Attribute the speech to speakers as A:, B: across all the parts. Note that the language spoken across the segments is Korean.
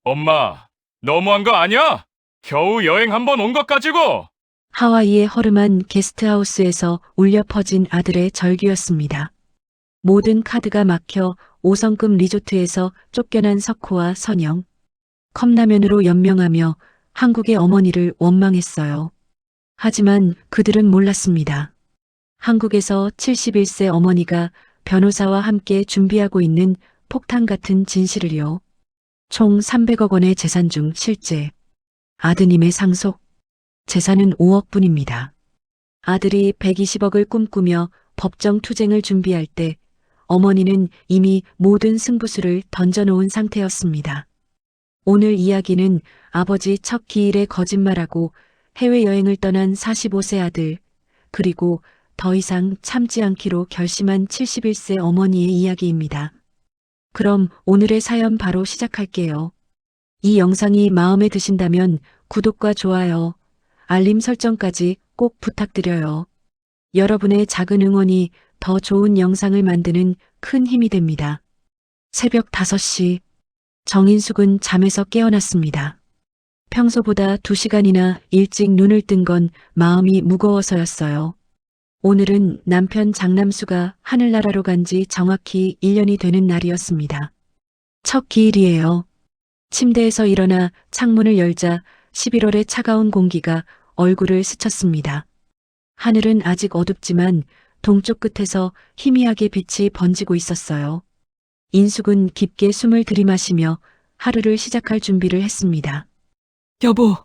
A: 엄마, 너무한 거 아니야? 겨우 여행 한 번 온 것 가지고!
B: 하와이의 허름한 게스트하우스에서 울려 퍼진 아들의 절규였습니다. 모든 카드가 막혀 5성급 리조트에서 쫓겨난 석호와 선영. 컵라면으로 연명하며 한국의 어머니를 원망했어요. 하지만 그들은 몰랐습니다. 한국에서 71세 어머니가 변호사와 함께 준비하고 있는 폭탄 같은 진실을요. 총 300억 원의 재산 중 실제 아드님의 상속 재산은 5억 뿐입니다. 아들이 120억을 꿈꾸며 법정 투쟁을 준비할 때 어머니는 이미 모든 승부수를 던져놓은 상태였습니다. 오늘 이야기는 아버지 첫 기일에 거짓말하고 해외여행을 떠난 45세 아들, 그리고 더 이상 참지 않기로 결심한 71세 어머니의 이야기입니다. 그럼 오늘의 사연 바로 시작할게요. 이 영상이 마음에 드신다면 구독과 좋아요, 알림 설정까지 꼭 부탁드려요. 여러분의 작은 응원이 더 좋은 영상을 만드는 큰 힘이 됩니다. 새벽 5시, 정인숙은 잠에서 깨어났습니다. 평소보다 2시간이나 일찍 눈을 뜬 건 마음이 무거워서였어요. 오늘은 남편 장남수가 하늘나라로 간 지 정확히 1년이 되는 날이었습니다. 첫 기일이에요. 침대에서 일어나 창문을 열자 11월의 차가운 공기가 얼굴을 스쳤습니다. 하늘은 아직 어둡지만 동쪽 끝에서 희미하게 빛이 번지고 있었어요. 인숙은 깊게 숨을 들이마시며 하루를 시작할 준비를 했습니다.
C: 여보,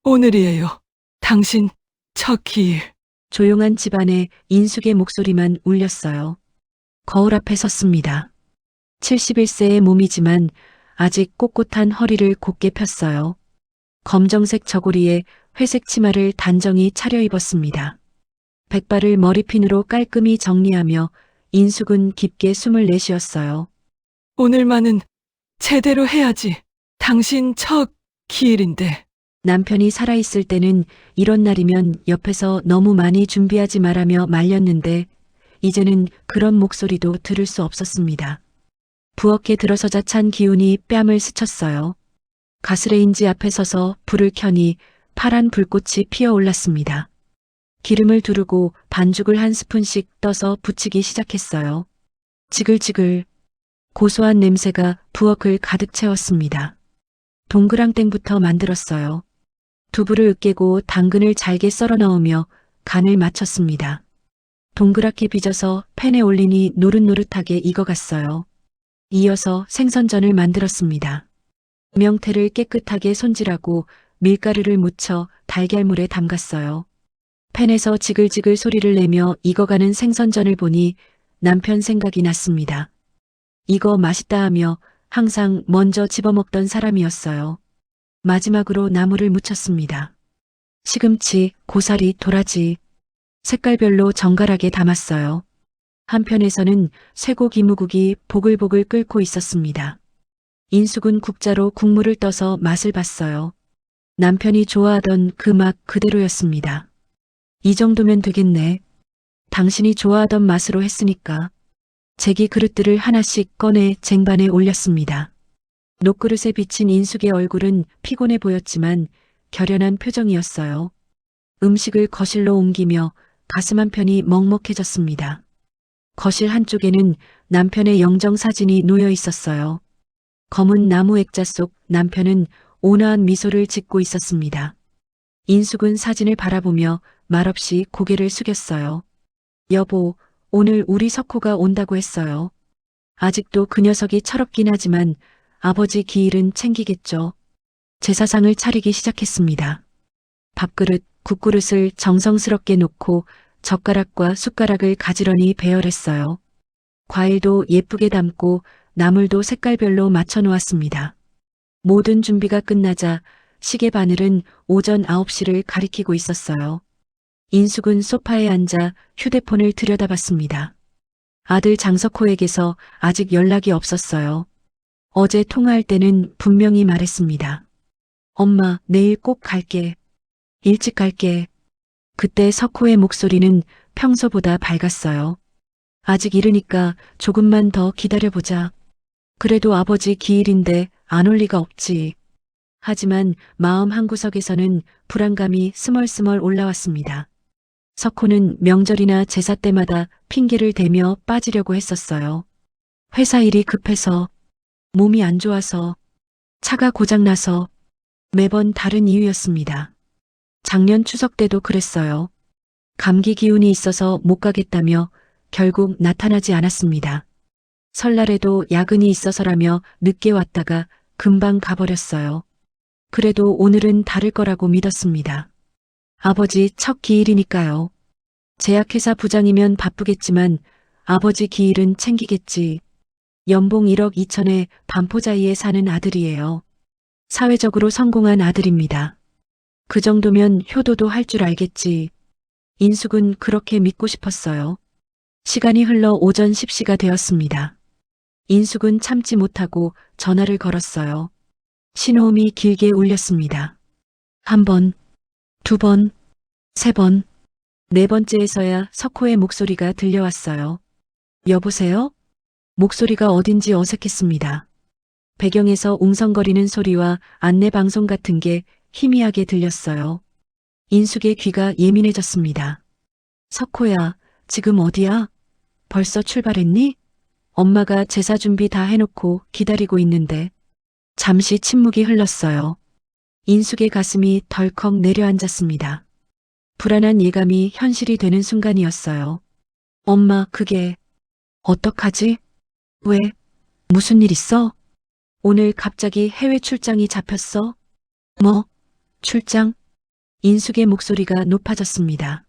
C: 오늘이에요. 당신 첫 기일.
B: 조용한 집안에 인숙의 목소리만 울렸어요. 거울 앞에 섰습니다. 71세의 몸이지만 아직 꼿꼿한 허리를 곧게 폈어요. 검정색 저고리에 회색 치마를 단정히 차려입었습니다. 백발을 머리핀으로 깔끔히 정리하며 인숙은 깊게 숨을 내쉬었어요.
C: 오늘만은 제대로 해야지. 당신 첫 기일인데.
B: 남편이 살아있을 때는 이런 날이면 옆에서 너무 많이 준비하지 말라며 말렸는데 이제는 그런 목소리도 들을 수 없었습니다. 부엌에 들어서자 찬 기운이 뺨을 스쳤어요. 가스레인지 앞에 서서 불을 켜니 파란 불꽃이 피어올랐습니다. 기름을 두르고 반죽을 한 스푼씩 떠서 부치기 시작했어요. 지글지글 고소한 냄새가 부엌을 가득 채웠습니다. 동그랑땡부터 만들었어요. 두부를 으깨고 당근을 잘게 썰어 넣으며 간을 맞췄습니다. 동그랗게 빚어서 팬에 올리니 노릇노릇하게 익어갔어요. 이어서 생선전을 만들었습니다. 명태를 깨끗하게 손질하고 밀가루를 묻혀 달걀물에 담갔어요. 팬에서 지글지글 소리를 내며 익어가는 생선전을 보니 남편 생각이 났습니다. 이거 맛있다 하며 항상 먼저 집어먹던 사람이었어요. 마지막으로 나물을 무쳤습니다. 시금치, 고사리, 도라지, 색깔별로 정갈하게 담았어요. 한편에서는 쇠고기 무국이 보글보글 끓고 있었습니다. 인숙은 국자로 국물을 떠서 맛을 봤어요. 남편이 좋아하던 그 맛 그대로였습니다. 이 정도면 되겠네. 당신이 좋아하던 맛으로 했으니까. 제기 그릇들을 하나씩 꺼내 쟁반에 올렸습니다. 녹그릇에 비친 인숙의 얼굴은 피곤해 보였지만 결연한 표정이었어요. 음식을 거실로 옮기며 가슴 한편이 먹먹해졌습니다. 거실 한쪽에는 남편의 영정사진이 놓여 있었어요. 검은 나무 액자 속 남편은 온화한 미소를 짓고 있었습니다. 인숙은 사진을 바라보며 말없이 고개를 숙였어요. 여보, 오늘 우리 석호가 온다고 했어요. 아직도 그 녀석이 철없긴 하지만 아버지 기일은 챙기겠죠. 제사상을 차리기 시작했습니다. 밥그릇, 국그릇을 정성스럽게 놓고 젓가락과 숟가락을 가지런히 배열했어요. 과일도 예쁘게 담고 나물도 색깔별로 맞춰 놓았습니다. 모든 준비가 끝나자 시계 바늘은 오전 9시를 가리키고 있었어요. 인숙은 소파에 앉아 휴대폰을 들여다봤습니다. 아들 장석호에게서 아직 연락이 없었어요. 어제 통화할 때는 분명히 말했습니다. 엄마, 내일 꼭 갈게. 일찍 갈게. 그때 석호의 목소리는 평소보다 밝았어요. 아직 이르니까 조금만 더 기다려보자. 그래도 아버지 기일인데 안 올 리가 없지. 하지만 마음 한구석에서는 불안감이 스멀스멀 올라왔습니다. 석호는 명절이나 제사 때마다 핑계를 대며 빠지려고 했었어요. 회사 일이 급해서, 몸이 안 좋아서, 차가 고장나서 매번 다른 이유였습니다. 작년 추석 때도 그랬어요. 감기 기운이 있어서 못 가겠다며 결국 나타나지 않았습니다. 설날에도 야근이 있어서라며 늦게 왔다가 금방 가버렸어요. 그래도 오늘은 다를 거라고 믿었습니다. 아버지 첫 기일이니까요. 제약회사 부장이면 바쁘겠지만 아버지 기일은 챙기겠지. 연봉 1억 2천에 반포자이에 사는 아들이에요. 사회적으로 성공한 아들입니다. 그 정도면 효도도 할 줄 알겠지. 인숙은 그렇게 믿고 싶었어요. 시간이 흘러 오전 10시가 되었습니다. 인숙은 참지 못하고 전화를 걸었어요. 신호음이 길게 울렸습니다. 한 번, 두 번, 세 번, 네 번째에서야 석호의 목소리가 들려왔어요. 여보세요? 목소리가 어딘지 어색했습니다. 배경에서 웅성거리는 소리와 안내방송 같은 게 희미하게 들렸어요. 인숙의 귀가 예민해졌습니다. 석호야, 지금 어디야? 벌써 출발했니? 엄마가 제사 준비 다 해놓고 기다리고 있는데. 잠시 침묵이 흘렀어요. 인숙의 가슴이 덜컥 내려앉았습니다. 불안한 예감이 현실이 되는 순간이었어요. 엄마, 그게 어떡하지? 왜? 무슨 일 있어? 오늘 갑자기 해외 출장이 잡혔어? 뭐? 출장? 인숙의 목소리가 높아졌습니다.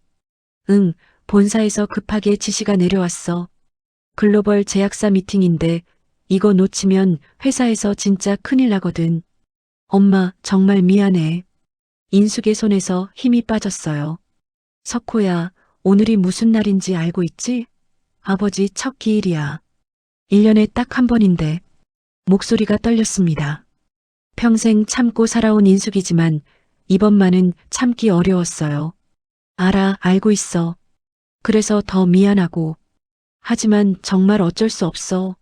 B: 응, 본사에서 급하게 지시가 내려왔어. 글로벌 제약사 미팅인데 이거 놓치면 회사에서 진짜 큰일 나거든. 엄마, 정말 미안해. 인숙의 손에서 힘이 빠졌어요. 석호야, 오늘이 무슨 날인지 알고 있지? 아버지 첫 기일이야. 1년에 딱 한 번인데. 목소리가 떨렸습니다. 평생 참고 살아온 인숙이지만 이번만은 참기 어려웠어요. 알아, 알고 있어. 그래서 더 미안하고. 하지만 정말 어쩔 수 없어.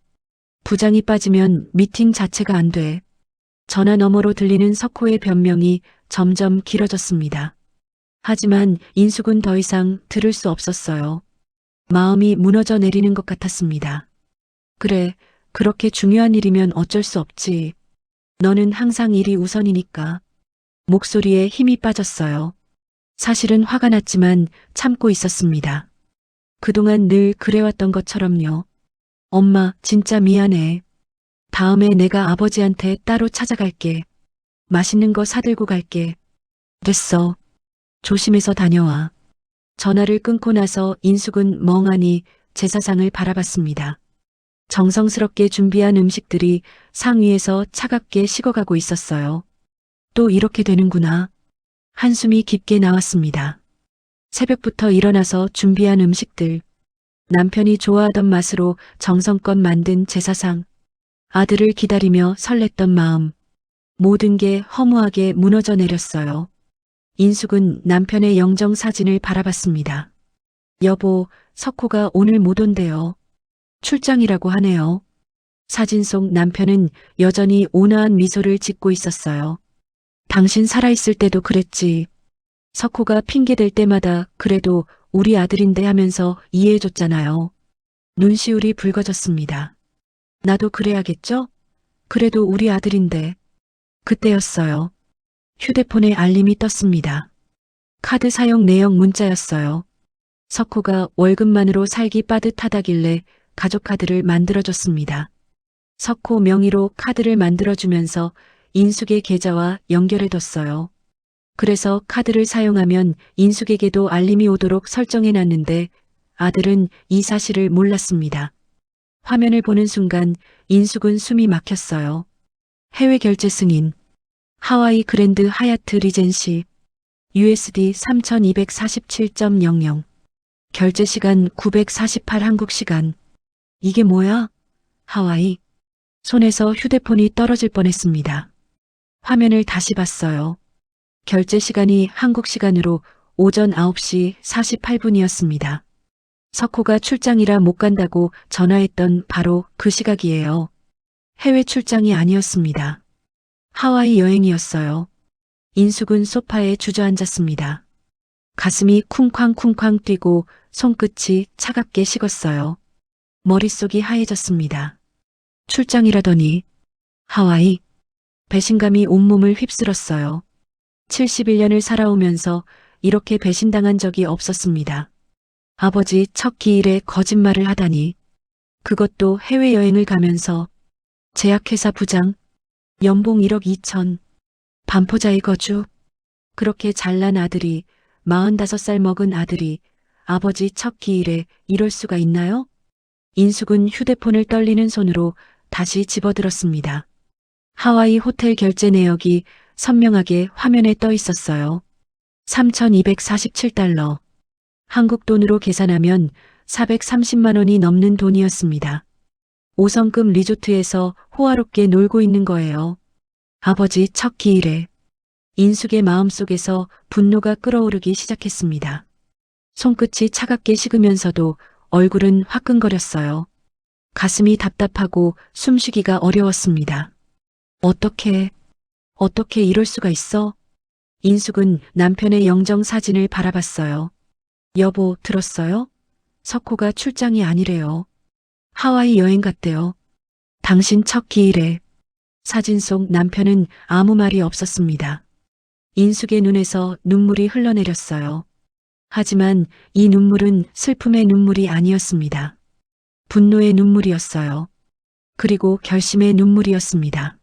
B: 부장이 빠지면 미팅 자체가 안 돼. 전화 너머로 들리는 석호의 변명이 점점 길어졌습니다. 하지만 인숙은 더 이상 들을 수 없었어요. 마음이 무너져 내리는 것 같았습니다. 그래, 그렇게 중요한 일이면 어쩔 수 없지. 너는 항상 일이 우선이니까. 목소리에 힘이 빠졌어요. 사실은 화가 났지만 참고 있었습니다. 그동안 늘 그래왔던 것처럼요. 엄마, 진짜 미안해. 다음에 내가 아버지한테 따로 찾아갈게. 맛있는 거 사들고 갈게. 됐어. 조심해서 다녀와. 전화를 끊고 나서 인숙은 멍하니 제사상을 바라봤습니다. 정성스럽게 준비한 음식들이 상 위에서 차갑게 식어가고 있었어요. 또 이렇게 되는구나. 한숨이 깊게 나왔습니다. 새벽부터 일어나서 준비한 음식들. 남편이 좋아하던 맛으로 정성껏 만든 제사상. 아들을 기다리며 설렜던 마음. 모든 게 허무하게 무너져 내렸어요. 인숙은 남편의 영정 사진을 바라봤습니다. 여보, 석호가 오늘 못 온대요. 출장이라고 하네요. 사진 속 남편은 여전히 온화한 미소를 짓고 있었어요. 당신 살아있을 때도 그랬지. 석호가 핑계댈 때마다 그래도 우리 아들인데 하면서 이해해줬잖아요. 눈시울이 붉어졌습니다. 나도 그래야겠죠? 그래도 우리 아들인데. 그때였어요. 휴대폰에 알림이 떴습니다. 카드 사용 내역 문자였어요. 석호가 월급만으로 살기 빠듯하다길래 가족카드를 만들어줬습니다. 석호 명의로 카드를 만들어주면서 인숙의 계좌와 연결해뒀어요. 그래서 카드를 사용하면 인숙에게도 알림이 오도록 설정해놨는데 아들은 이 사실을 몰랐습니다. 화면을 보는 순간 인숙은 숨이 막혔어요. 해외 결제 승인. 하와이 그랜드 하얏트 리젠시. USD 3247.00. 결제 시간 948 한국 시간. 이게 뭐야? 하와이. 손에서 휴대폰이 떨어질 뻔했습니다. 화면을 다시 봤어요. 결제 시간이 한국 시간으로 오전 9시 48분이었습니다. 석호가 출장이라 못 간다고 전화했던 바로 그 시각이에요. 해외 출장이 아니었습니다. 하와이 여행이었어요. 인숙은 소파에 주저앉았습니다. 가슴이 쿵쾅쿵쾅 뛰고 손끝이 차갑게 식었어요. 머릿속이 하얘졌습니다. 출장이라더니 하와이. 배신감이 온몸을 휩쓸었어요. 71년을 살아오면서 이렇게 배신당한 적이 없었습니다. 아버지 첫 기일에 거짓말을 하다니. 그것도 해외여행을 가면서. 제약회사 부장, 연봉 1억 2천, 반포자의 거주. 그렇게 잘난 아들이, 45살 먹은 아들이 아버지 첫 기일에 이럴 수가 있나요? 인숙은 휴대폰을 떨리는 손으로 다시 집어들었습니다. 하와이 호텔 결제 내역이 선명하게 화면에 떠 있었어요. 3,247달러. 한국 돈으로 계산하면 430만 원이 넘는 돈이었습니다. 5성급 리조트에서 호화롭게 놀고 있는 거예요. 아버지 첫 기일에. 인숙의 마음속에서 분노가 끓어오르기 시작했습니다. 손끝이 차갑게 식으면서도 얼굴은 화끈거렸어요. 가슴이 답답하고 숨쉬기가 어려웠습니다. 어떻게 이럴 수가 있어? 인숙은 남편의 영정 사진을 바라봤어요. 여보, 들었어요? 석호가 출장이 아니래요. 하와이 여행 갔대요. 당신 첫 기일에. 사진 속 남편은 아무 말이 없었습니다. 인숙의 눈에서 눈물이 흘러내렸어요. 하지만 이 눈물은 슬픔의 눈물이 아니었습니다. 분노의 눈물이었어요. 그리고 결심의 눈물이었습니다.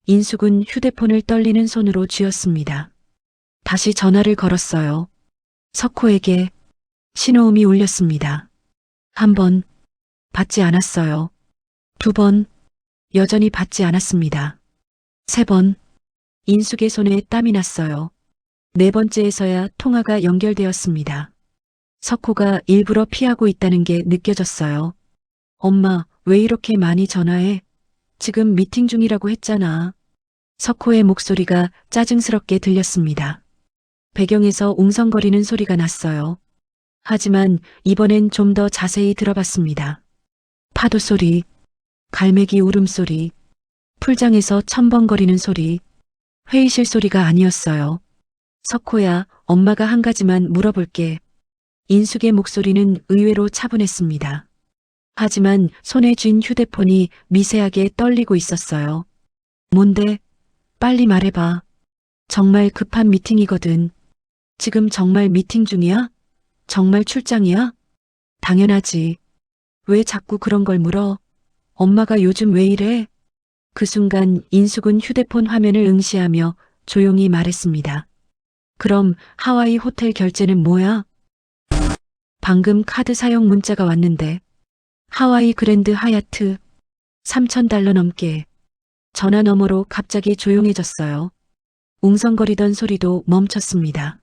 B: 인숙은 휴대폰을 떨리는 손으로 쥐었습니다. 다시 전화를 걸었어요. 석호에게. 신호음이 울렸습니다. 한 번, 받지 않았어요. 두 번, 여전히 받지 않았습니다. 세 번, 인숙의 손에 땀이 났어요. 네 번째에서야 통화가 연결되었습니다. 석호가 일부러 피하고 있다는 게 느껴졌어요. 엄마, 왜 이렇게 많이 전화해? 지금 미팅 중이라고 했잖아. 석호의 목소리가 짜증스럽게 들렸습니다. 배경에서 웅성거리는 소리가 났어요. 하지만 이번엔 좀 더 자세히 들어봤습니다. 파도 소리, 갈매기 울음소리, 풀장에서 첨벙거리는 소리, 회의실 소리가 아니었어요. 석호야, 엄마가 한 가지만 물어볼게. 인숙의 목소리는 의외로 차분했습니다. 하지만 손에 쥔 휴대폰이 미세하게 떨리고 있었어요. 뭔데? 빨리 말해봐. 정말 급한 미팅이거든. 지금 정말 미팅 중이야? 정말 출장이야? 당연하지. 왜 자꾸 그런 걸 물어? 엄마가 요즘 왜 이래? 그 순간 인숙은 휴대폰 화면을 응시하며 조용히 말했습니다. 그럼 하와이 호텔 결제는 뭐야? 방금 카드 사용 문자가 왔는데. 하와이 그랜드 하얏트 3,000달러 넘게. 전화 너머로 갑자기 조용해졌어요. 웅성거리던 소리도 멈췄습니다.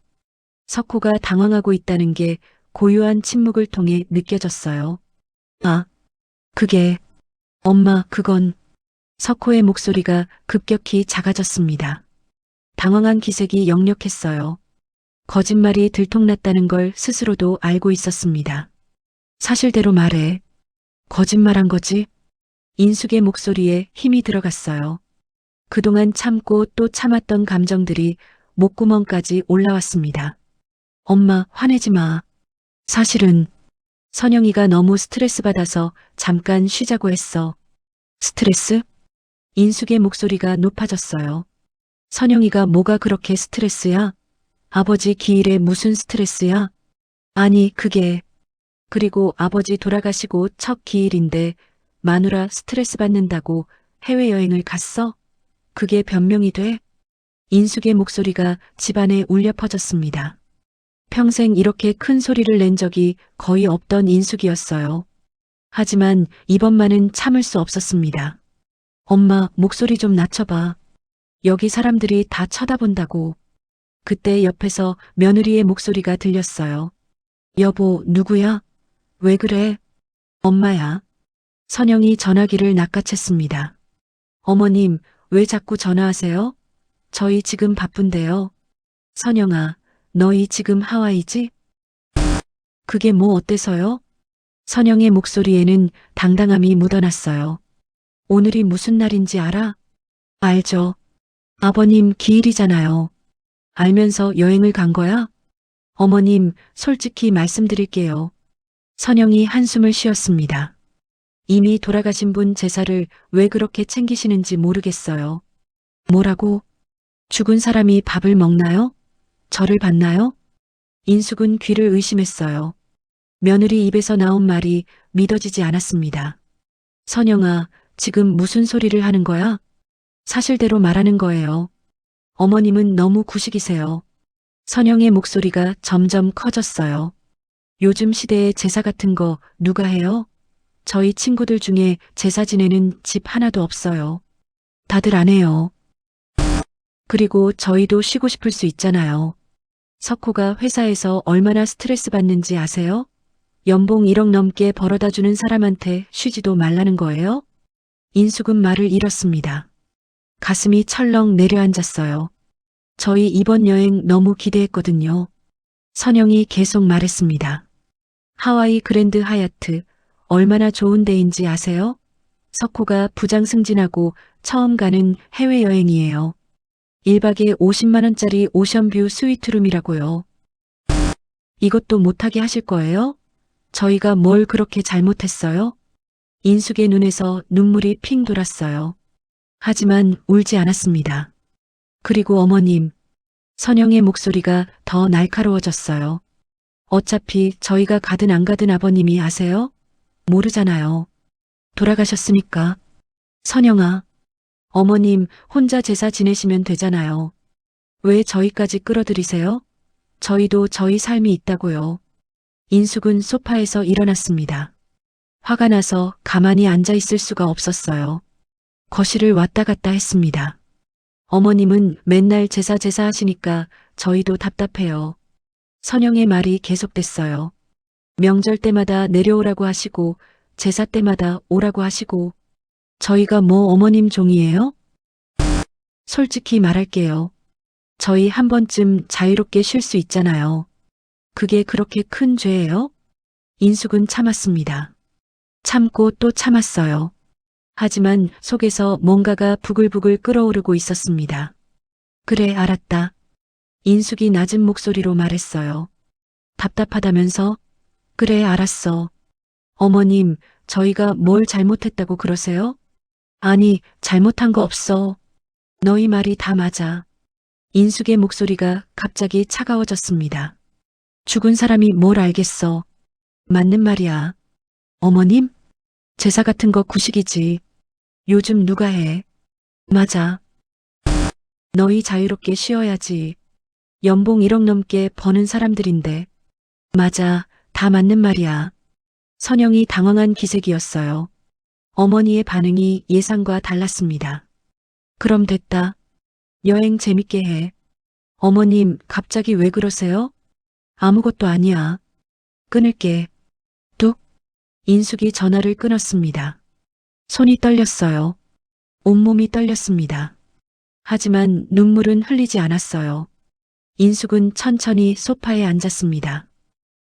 B: 석호가 당황하고 있다는 게 고요한 침묵을 통해 느껴졌어요. 아, 그게, 엄마, 그건. 석호의 목소리가 급격히 작아졌습니다. 당황한 기색이 역력했어요. 거짓말이 들통났다는 걸 스스로도 알고 있었습니다. 사실대로 말해. 거짓말한 거지? 인숙의 목소리에 힘이 들어갔어요. 그동안 참고 또 참았던 감정들이 목구멍까지 올라왔습니다. 엄마, 화내지 마. 사실은 선영이가 너무 스트레스 받아서 잠깐 쉬자고 했어. 스트레스? 인숙의 목소리가 높아졌어요. 선영이가 뭐가 그렇게 스트레스야? 아버지 기일에 무슨 스트레스야? 아니, 그게. 그리고 아버지 돌아가시고 첫 기일인데 마누라 스트레스 받는다고 해외여행을 갔어? 그게 변명이 돼? 인숙의 목소리가 집안에 울려 퍼졌습니다. 평생 이렇게 큰 소리를 낸 적이 거의 없던 인숙이었어요. 하지만 이번만은 참을 수 없었습니다. 엄마, 목소리 좀 낮춰봐. 여기 사람들이 다 쳐다본다고. 그때 옆에서 며느리의 목소리가 들렸어요. 여보, 누구야? 왜 그래? 엄마야. 선영이 전화기를 낚아챘습니다. 어머님, 왜 자꾸 전화하세요? 저희 지금 바쁜데요. 선영아, 너희 지금 하와이지? 그게 뭐 어때서요? 선영의 목소리에는 당당함이 묻어났어요. 오늘이 무슨 날인지 알아? 알죠. 아버님 기일이잖아요. 알면서 여행을 간 거야? 어머님, 솔직히 말씀드릴게요. 선영이 한숨을 쉬었습니다. 이미 돌아가신 분 제사를 왜 그렇게 챙기시는지 모르겠어요. 뭐라고? 죽은 사람이 밥을 먹나요? 절을 받나요? 인숙은 귀를 의심했어요. 며느리 입에서 나온 말이 믿어지지 않았습니다. 선영아, 지금 무슨 소리를 하는 거야? 사실대로 말하는 거예요. 어머님은 너무 구식이세요. 선영의 목소리가 점점 커졌어요. 요즘 시대에 제사 같은 거 누가 해요? 저희 친구들 중에 제사 지내는 집 하나도 없어요. 다들 안 해요. 그리고 저희도 쉬고 싶을 수 있잖아요. 석호가 회사에서 얼마나 스트레스 받는지 아세요? 연봉 1억 넘게 벌어다 주는 사람한테 쉬지도 말라는 거예요? 인숙은 말을 잃었습니다. 가슴이 철렁 내려앉았어요. 저희 이번 여행 너무 기대했거든요. 선영이 계속 말했습니다. 하와이 그랜드 하얏트, 얼마나 좋은 데인지 아세요? 석호가 부장 승진하고 처음 가는 해외여행이에요. 1박에 50만 원짜리 오션뷰 스위트룸이라고요. 이것도 못하게 하실 거예요? 저희가 뭘 그렇게 잘못했어요? 인숙의 눈에서 눈물이 핑 돌았어요. 하지만 울지 않았습니다. 그리고 어머님, 선영의 목소리가 더 날카로워졌어요. 어차피 저희가 가든 안 가든 아버님이 아세요? 모르잖아요. 돌아가셨으니까. 선영아, 어머님 혼자 제사 지내시면 되잖아요. 왜 저희까지 끌어들이세요? 저희도 저희 삶이 있다고요. 인숙은 소파에서 일어났습니다. 화가 나서 가만히 앉아 있을 수가 없었어요. 거실을 왔다 갔다 했습니다. 어머님은 맨날 제사 하시니까 저희도 답답해요. 선영의 말이 계속됐어요. 명절 때마다 내려오라고 하시고 제사 때마다 오라고 하시고 저희가 뭐 어머님 종이에요? 솔직히 말할게요. 저희 한 번쯤 자유롭게 쉴 수 있잖아요. 그게 그렇게 큰 죄예요? 인숙은 참았습니다. 참고 또 참았어요. 하지만 속에서 뭔가가 부글부글 끓어오르고 있었습니다. 그래, 알았다. 인숙이 낮은 목소리로 말했어요. 답답하다면서? 그래, 알았어. 어머님, 저희가 뭘 잘못했다고 그러세요? 아니, 잘못한 거 없어. 너희 말이 다 맞아. 인숙의 목소리가 갑자기 차가워졌습니다. 죽은 사람이 뭘 알겠어. 맞는 말이야. 어머님? 제사 같은 거 구식이지. 요즘 누가 해? 맞아. 너희 자유롭게 쉬어야지. 연봉 1억 넘게 버는 사람들인데. 맞아, 다 맞는 말이야. 선영이 당황한 기색이었어요. 어머니의 반응이 예상과 달랐습니다. 그럼 됐다. 여행 재밌게 해. 어머님, 갑자기 왜 그러세요? 아무것도 아니야. 끊을게. 뚝. 인숙이 전화를 끊었습니다. 손이 떨렸어요. 온몸이 떨렸습니다. 하지만 눈물은 흘리지 않았어요. 인숙은 천천히 소파에 앉았습니다.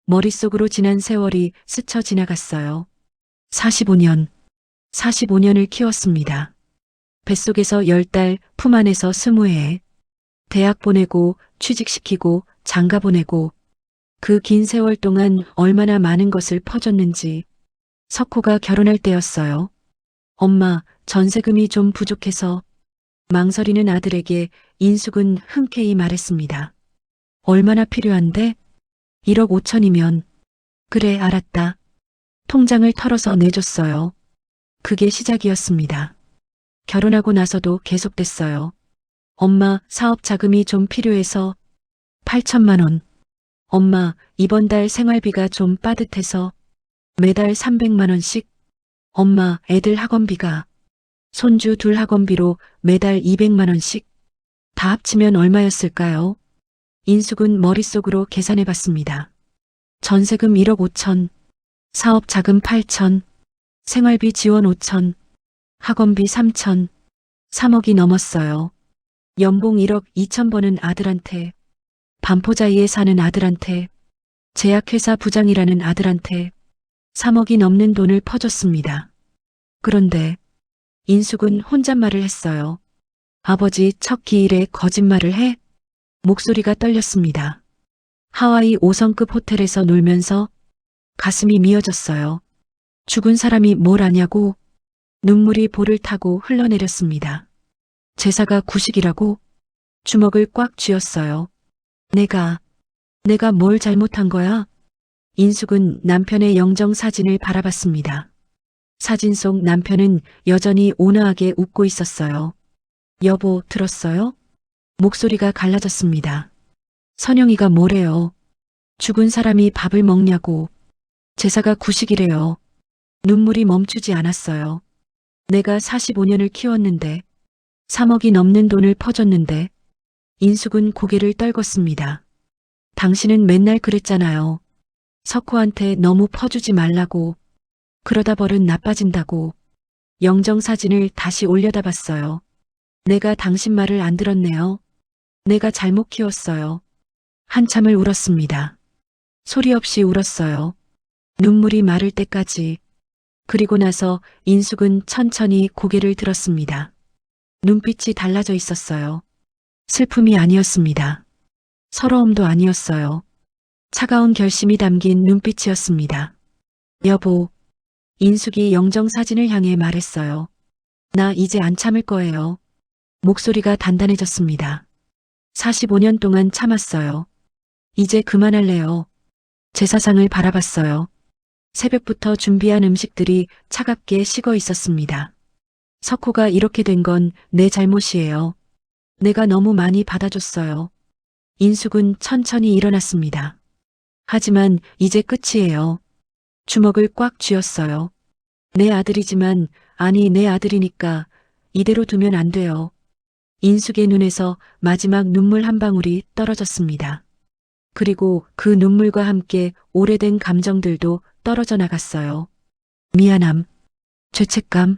B: 머릿속으로 지난 세월이 스쳐 지나갔어요. 45년. 45년을 키웠습니다. 뱃속에서 10달, 품 안에서 20해. 대학 보내고, 취직시키고, 장가 보내고, 그 긴 세월 동안 얼마나 많은 것을 퍼줬는지. 석호가 결혼할 때였어요. 엄마, 전세금이 좀 부족해서. 망설이는 아들에게 인숙은 흔쾌히 말했습니다. 얼마나 필요한데? 1억 5천이면. 그래, 알았다. 통장을 털어서 내줬어요. 그게 시작이었습니다. 결혼하고 나서도 계속됐어요. 엄마, 사업 자금이 좀 필요해서 8천만 원. 엄마, 이번 달 생활비가 좀 빠듯해서 매달 300만 원씩. 엄마, 애들 학원비가. 손주 둘 학원비로 매달 200만 원씩. 다 합치면 얼마였을까요? 인숙은 머릿속으로 계산해 봤습니다. 전세금 1억 5천, 사업 자금 8천, 생활비 지원 5천, 학원비 3천, 3억이 넘었어요. 연봉 1억 2천 버는 아들한테, 반포자이에 사는 아들한테, 제약회사 부장이라는 아들한테 3억이 넘는 돈을 퍼줬습니다. 그런데 인숙은 혼잣말을 했어요. 아버지 첫 기일에 거짓말을 해? 목소리가 떨렸습니다. 하와이 5성급 호텔에서 놀면서 가슴이 미어졌어요. 죽은 사람이 뭘 아냐고 눈물이 볼을 타고 흘러내렸습니다. 제사가 구식이라고 주먹을 꽉 쥐었어요. 내가 뭘 잘못한 거야? 인숙은 남편의 영정 사진을 바라봤습니다. 사진 속 남편은 여전히 온화하게 웃고 있었어요. 여보, 들었어요? 목소리가 갈라졌습니다. 선영이가 뭐래요? 죽은 사람이 밥을 먹냐고. 제사가 구식이래요. 눈물이 멈추지 않았어요. 내가 45년을 키웠는데, 3억이 넘는 돈을 퍼줬는데, 인숙은 고개를 떨궜습니다. 당신은 맨날 그랬잖아요. 석호한테 너무 퍼주지 말라고. 그러다 벌은 나빠진다고. 영정사진을 다시 올려다 봤어요. 내가 당신 말을 안 들었네요. 내가 잘못 키웠어요. 한참을 울었습니다. 소리 없이 울었어요. 눈물이 마를 때까지. 그리고 나서 인숙은 천천히 고개를 들었습니다. 눈빛이 달라져 있었어요. 슬픔이 아니었습니다. 서러움도 아니었어요. 차가운 결심이 담긴 눈빛이었습니다. 여보, 인숙이 영정사진을 향해 말했어요. 나 이제 안 참을 거예요. 목소리가 단단해졌습니다. 45년 동안 참았어요. 이제 그만할래요. 제사상을 바라봤어요. 새벽부터 준비한 음식들이 차갑게 식어 있었습니다. 석호가 이렇게 된 건 내 잘못이에요. 내가 너무 많이 받아줬어요. 인숙은 천천히 일어났습니다. 하지만 이제 끝이에요. 주먹을 꽉 쥐었어요. 내 아들이지만, 아니 내 아들이니까 이대로 두면 안 돼요. 인숙의 눈에서 마지막 눈물 한 방울이 떨어졌습니다. 그리고 그 눈물과 함께 오래된 감정들도 떨어져 나갔어요. 미안함, 죄책감,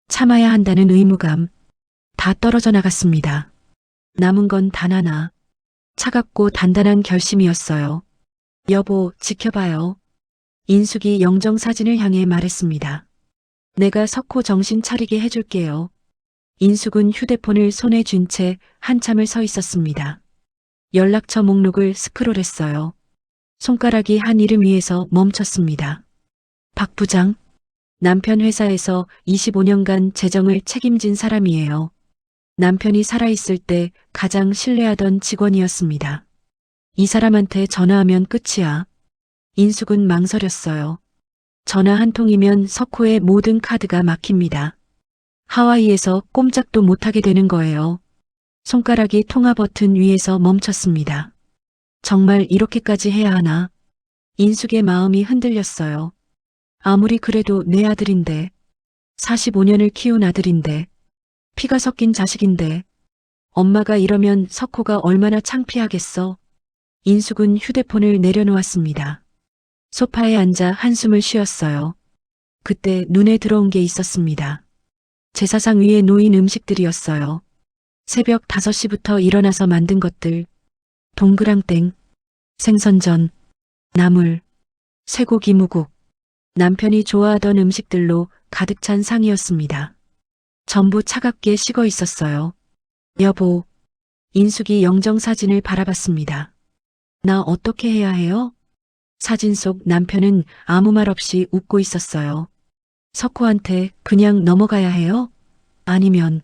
B: 참아야 한다는 의무감, 다 떨어져 나갔습니다. 남은 건 단 하나, 차갑고 단단한 결심이었어요. 여보, 지켜봐요. 인숙이 영정사진을 향해 말했습니다. 내가 석호 정신 차리게 해줄게요. 인숙은 휴대폰을 손에 쥔 채 한참을 서 있었습니다. 연락처 목록을 스크롤했어요. 손가락이 한 이름 위에서 멈췄습니다. 박 부장, 남편 회사에서 25년간 재정을 책임진 사람이에요. 남편이 살아있을 때 가장 신뢰하던 직원이었습니다. 이 사람한테 전화하면 끝이야. 인숙은 망설였어요. 전화 한 통이면 석호의 모든 카드가 막힙니다. 하와이에서 꼼짝도 못하게 되는 거예요. 손가락이 통화 버튼 위에서 멈췄습니다. 정말 이렇게까지 해야 하나? 인숙의 마음이 흔들렸어요. 아무리 그래도 내 아들인데, 45년을 키운 아들인데, 피가 섞인 자식인데, 엄마가 이러면 석호가 얼마나 창피하겠어. 인숙은 휴대폰을 내려놓았습니다. 소파에 앉아 한숨을 쉬었어요. 그때 눈에 들어온 게 있었습니다. 제사상 위에 놓인 음식들이었어요. 새벽 5시부터 일어나서 만든 것들, 동그랑땡, 생선전, 나물, 쇠고기 무국, 남편이 좋아하던 음식들로 가득 찬 상이었습니다. 전부 차갑게 식어 있었어요. 여보, 인숙이 영정사진을 바라봤습니다. 나 어떻게 해야 해요? 사진 속 남편은 아무 말 없이 웃고 있었어요. 석호한테 그냥 넘어가야 해요? 아니면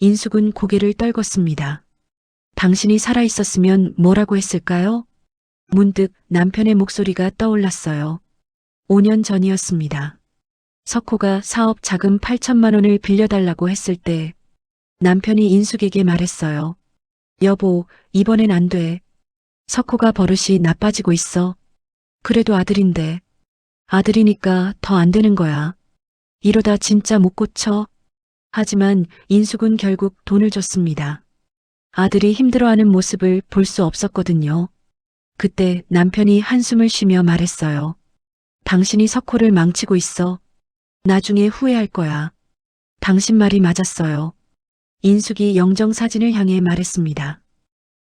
B: 인숙은 고개를 떨궜습니다. 당신이 살아있었으면 뭐라고 했을까요? 문득 남편의 목소리가 떠올랐어요. 5년 전이었습니다. 석호가 사업 자금 8천만 원을 빌려달라고 했을 때 남편이 인숙에게 말했어요. 여보, 이번엔 안 돼. 석호가 버릇이 나빠지고 있어. 그래도 아들인데. 아들이니까 더 안 되는 거야. 이러다 진짜 못 고쳐. 하지만 인숙은 결국 돈을 줬습니다. 아들이 힘들어하는 모습을 볼 수 없었거든요. 그때 남편이 한숨을 쉬며 말했어요. 당신이 석호를 망치고 있어. 나중에 후회할 거야. 당신 말이 맞았어요. 인숙이 영정사진을 향해 말했습니다.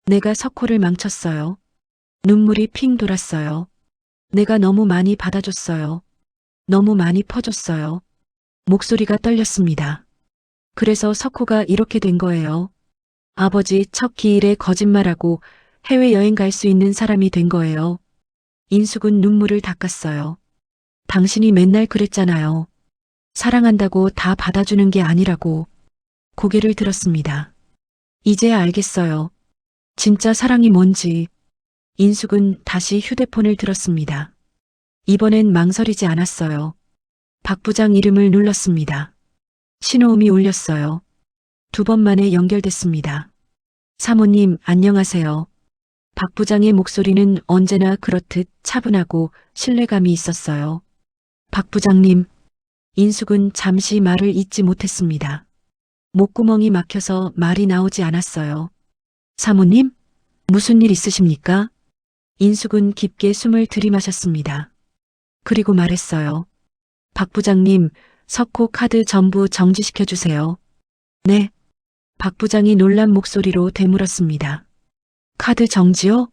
B: 내가 석호를 망쳤어요. 눈물이 핑 돌았어요. 내가 너무 많이 받아줬어요. 너무 많이 퍼줬어요. 목소리가 떨렸습니다. 그래서 석호가 이렇게 된 거예요. 아버지 첫 기일에 거짓말하고 해외여행 갈 수 있는 사람이 된 거예요. 인숙은 눈물을 닦았어요. 당신이 맨날 그랬잖아요. 사랑한다고 다 받아주는 게 아니라고. 고개를 들었습니다. 이제야 알겠어요. 진짜 사랑이 뭔지. 인숙은 다시 휴대폰을 들었습니다. 이번엔 망설이지 않았어요. 박 부장 이름을 눌렀습니다. 신호음이 울렸어요. 2번 만에 연결됐습니다. 사모님, 안녕하세요. 박 부장의 목소리는 언제나 그렇듯 차분하고 신뢰감이 있었어요. 박 부장님, 인숙은 잠시 말을 잇지 못했습니다. 목구멍이 막혀서 말이 나오지 않았어요. 사모님, 무슨 일 있으십니까? 인숙은 깊게 숨을 들이마셨습니다. 그리고 말했어요. 박 부장님, 석호 카드 전부 정지시켜 주세요. 네. 박 부장이 놀란 목소리로 되물었습니다. 카드 정지요?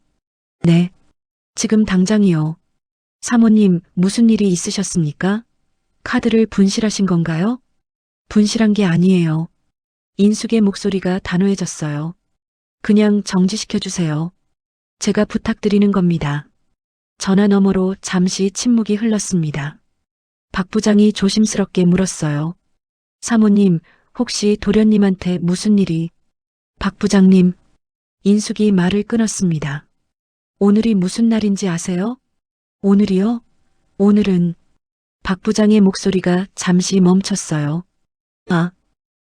B: 네. 지금 당장이요. 사모님, 무슨 일이 있으셨습니까? 카드를 분실하신 건가요? 분실한 게 아니에요. 인숙의 목소리가 단호해졌어요. 그냥 정지시켜 주세요. 제가 부탁드리는 겁니다. 전화 너머로 잠시 침묵이 흘렀습니다. 박 부장이 조심스럽게 물었어요. 사모님, 혹시 도련님한테 무슨 일이? 박 부장님, 인숙이 말을 끊었습니다. 오늘이 무슨 날인지 아세요? 오늘이요? 오늘은 박 부장의 목소리가 잠시 멈췄어요. 아,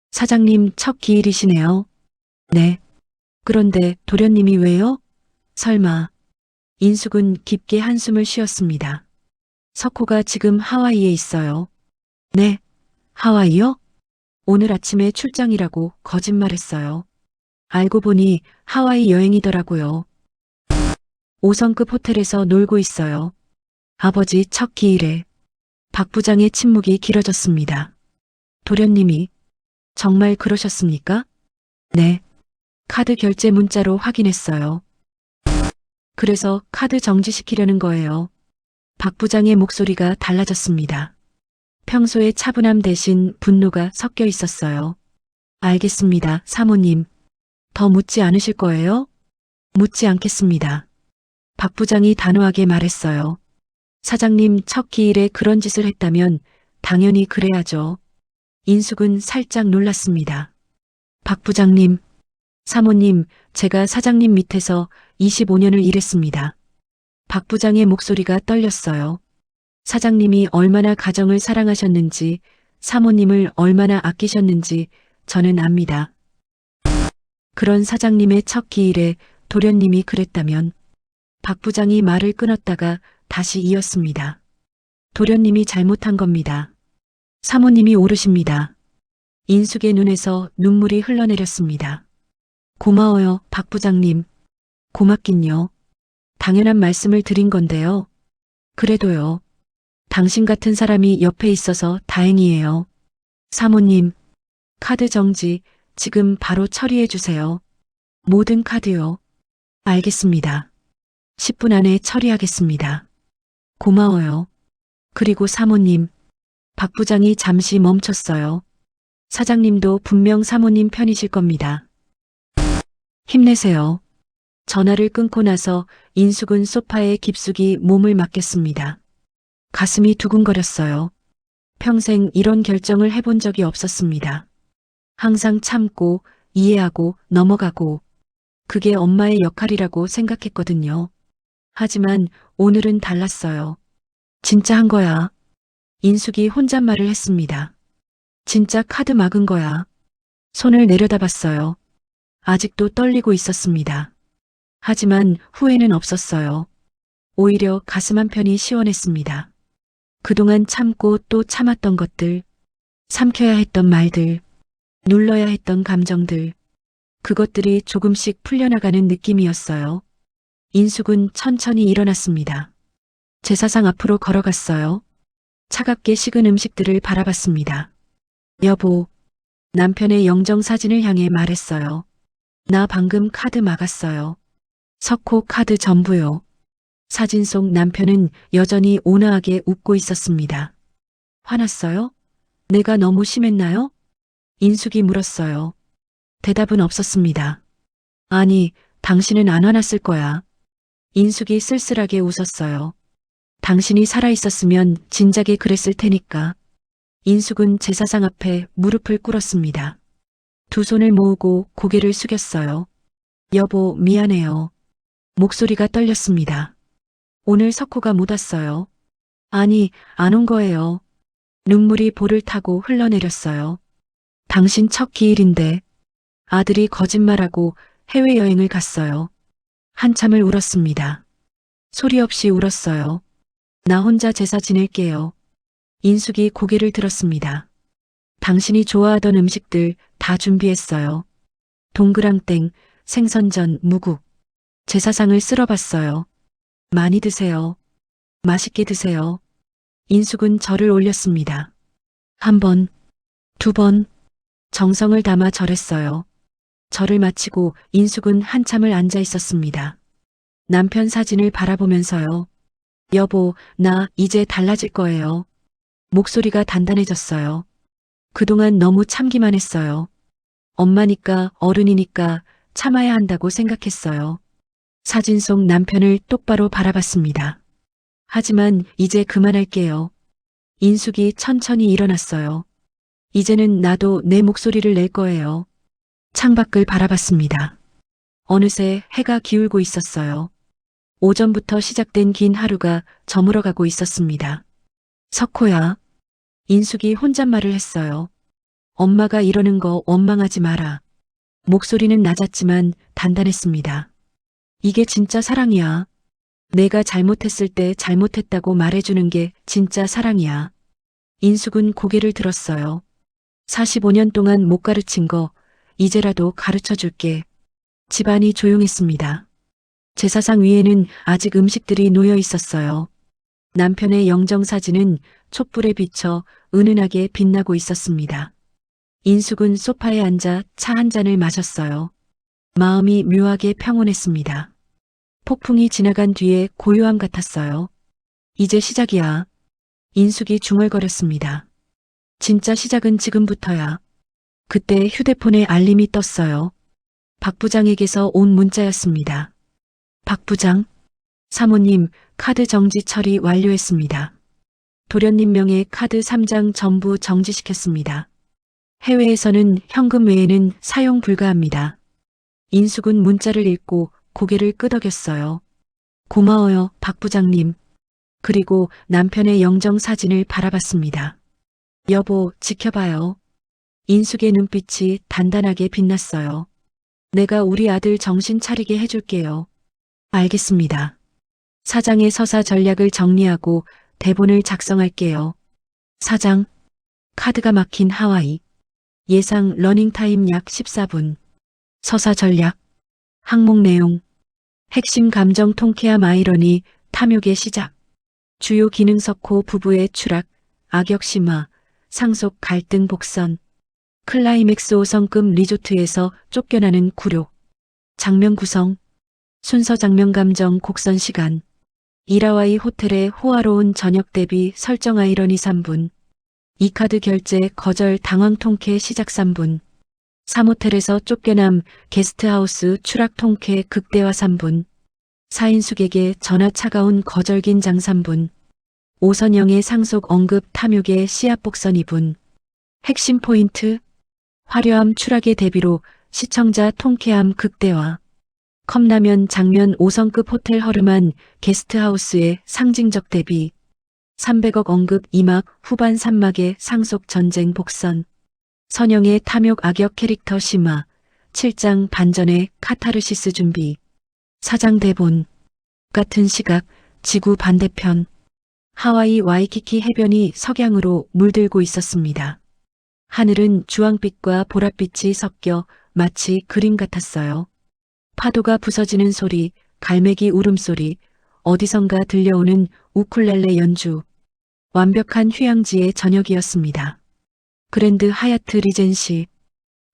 B: 사장님 첫 기일이시네요. 네. 그런데 도련님이 왜요? 설마. 인숙은 깊게 한숨을 쉬었습니다. 석호가 지금 하와이에 있어요. 네. 하와이요? 오늘 아침에 출장이라고 거짓말했어요. 알고 보니 하와이 여행이더라고요. 5성급 호텔에서 놀고 있어요. 아버지 첫 기일에. 박 부장의 침묵이 길어졌습니다. 도련님이 정말 그러셨습니까? 네. 카드 결제 문자로 확인했어요. 그래서 카드 정지시키려는 거예요. 박 부장의 목소리가 달라졌습니다. 평소의 차분함 대신 분노가 섞여 있었어요. 알겠습니다, 사모님. 더 묻지 않으실 거예요? 묻지 않겠습니다. 박 부장이 단호하게 말했어요. 사장님 첫 기일에 그런 짓을 했다면 당연히 그래야죠. 인숙은 살짝 놀랐습니다. 박 부장님, 사모님, 제가 사장님 밑에서 25년을 일했습니다. 박 부장의 목소리가 떨렸어요. 사장님이 얼마나 가정을 사랑하셨는지, 사모님을 얼마나 아끼셨는지 저는 압니다. 그런 사장님의 첫 기일에 도련님이 그랬다면 박 부장이 말을 끊었다가 다시 이었습니다. 도련님이 잘못한 겁니다. 사모님이 옳으십니다. 인숙의 눈에서 눈물이 흘러내렸습니다. 고마워요, 박 부장님. 고맙긴요. 당연한 말씀을 드린 건데요. 그래도요. 당신 같은 사람이 옆에 있어서 다행이에요. 사모님, 카드 정지 지금 바로 처리해 주세요. 모든 카드요. 알겠습니다. 10분 안에 처리하겠습니다. 고마워요. 그리고 사모님, 박 부장이 잠시 멈췄어요. 사장님도 분명 사모님 편이실 겁니다. 힘내세요. 전화를 끊고 나서 인숙은 소파에 깊숙이 몸을 맡겼습니다. 가슴이 두근거렸어요. 평생 이런 결정을 해본 적이 없었습니다. 항상 참고 이해하고 넘어가고 그게 엄마의 역할이라고 생각했거든요. 하지만 오늘은 달랐어요. 진짜 한 거야. 인숙이 혼잣말을 했습니다. 진짜 카드 막은 거야. 손을 내려다봤어요. 아직도 떨리고 있었습니다. 하지만 후회는 없었어요. 오히려 가슴 한편이 시원했습니다. 그동안 참고 또 참았던 것들, 삼켜야 했던 말들, 눌러야 했던 감정들, 그것들이 조금씩 풀려나가는 느낌이었어요. 인숙은 천천히 일어났습니다. 제사상 앞으로 걸어갔어요. 차갑게 식은 음식들을 바라봤습니다. 여보, 남편의 영정사진을 향해 말했어요. 나 방금 카드 막았어요. 석호 카드 전부요. 사진 속 남편은 여전히 온화하게 웃고 있었습니다. 화났어요? 내가 너무 심했나요? 인숙이 물었어요. 대답은 없었습니다. 아니, 당신은 안 화났을 거야. 인숙이 쓸쓸하게 웃었어요. 당신이 살아있었으면 진작에 그랬을 테니까. 인숙은 제사상 앞에 무릎을 꿇었습니다. 두 손을 모으고 고개를 숙였어요. 여보, 미안해요. 목소리가 떨렸습니다. 오늘 석호가 못 왔어요. 아니, 안 온 거예요. 눈물이 볼을 타고 흘러내렸어요. 당신 첫 기일인데 아들이 거짓말하고 해외여행을 갔어요. 한참을 울었습니다. 소리 없이 울었어요. 나 혼자 제사 지낼게요. 인숙이 고개를 들었습니다. 당신이 좋아하던 음식들 다 준비했어요. 동그랑땡, 생선전, 무국. 제사상을 쓸어봤어요. 많이 드세요. 맛있게 드세요. 인숙은 절을 올렸습니다. 한 번, 두 번, 정성을 담아 절했어요. 절을 마치고 인숙은 한참을 앉아 있었습니다. 남편 사진을 바라보면서요. 여보, 나 이제 달라질 거예요. 목소리가 단단해졌어요. 그동안 너무 참기만 했어요. 엄마니까, 어른이니까 참아야 한다고 생각했어요. 사진 속 남편을 똑바로 바라봤습니다. 하지만 이제 그만할게요. 인숙이 천천히 일어났어요. 이제는 나도 내 목소리를 낼 거예요. 창밖을 바라봤습니다. 어느새 해가 기울고 있었어요. 오전부터 시작된 긴 하루가 저물어가고 있었습니다. 석호야. 인숙이 혼잣말을 했어요. 엄마가 이러는 거 원망하지 마라. 목소리는 낮았지만 단단했습니다. 이게 진짜 사랑이야. 내가 잘못했을 때 잘못했다고 말해주는 게 진짜 사랑이야. 인숙은 고개를 들었어요. 45년 동안 못 가르친 거 이제라도 가르쳐 줄게. 집안이 조용했습니다. 제사상 위에는 아직 음식들이 놓여 있었어요. 남편의 영정사진은 촛불에 비쳐 은은하게 빛나고 있었습니다. 인숙은 소파에 앉아 차 한 잔을 마셨어요. 마음이 묘하게 평온했습니다. 폭풍이 지나간 뒤에 고요함 같았어요. 이제 시작이야. 인숙이 중얼거렸습니다. 진짜 시작은 지금부터야. 그때 휴대폰에 알림이 떴어요. 박 부장에게서 온 문자였습니다. 박 부장, 사모님 카드 정지 처리 완료했습니다. 도련님 명의 카드 3장 전부 정지시켰습니다. 해외에서는 현금 외에는 사용 불가합니다. 인숙은 문자를 읽고 고개를 끄덕였어요. 고마워요, 박 부장님. 그리고 남편의 영정 사진을 바라봤습니다. 여보, 지켜봐요. 인숙의 눈빛이 단단하게 빛났어요. 내가 우리 아들 정신 차리게 해줄게요. 알겠습니다. 사장의 서사 전략을 정리하고 대본을 작성할게요. 사장, 카드가 막힌 하와이. 예상 러닝타임 약 14분. 서사 전략. 항목 내용. 핵심 감정 통쾌함 아이러니 탐욕의 시작. 주요 기능 석호 부부의 추락. 악역 심화. 상속 갈등 복선. 클라이맥스 5성급 리조트에서 쫓겨나는 굴욕. 장면 구성. 순서 장면 감정 곡선 시간. 이라와이 호텔의 호화로운 저녁 대비 설정 아이러니 3분. 이카드 결제 거절 당황 통쾌 시작 3분. 3호텔에서 쫓겨남 게스트하우스 추락 통쾌 극대화 3분. 사인숙에게 전화 차가운 거절 긴장 3분. 오선영의 상속 언급 탐욕의 씨앗 복선 2분. 핵심 포인트. 화려함 추락의 대비로 시청자 통쾌함 극대화. 컵라면 장면 5성급 호텔 허름한 게스트하우스의 상징적 대비. 300억 언급 2막 후반 3막의 상속 전쟁 복선. 선영의 탐욕 악역 캐릭터 심화. 7장 반전의 카타르시스 준비. 사장 대본. 같은 시각 지구 반대편. 하와이 와이키키 해변이 석양으로 물들고 있었습니다. 하늘은 주황빛과 보랏빛이 섞여 마치 그림 같았어요. 파도가 부서지는 소리, 갈매기 울음소리, 어디선가 들려오는 우쿨렐레 연주. 완벽한 휴양지의 저녁이었습니다. 그랜드 하얏트 리젠시.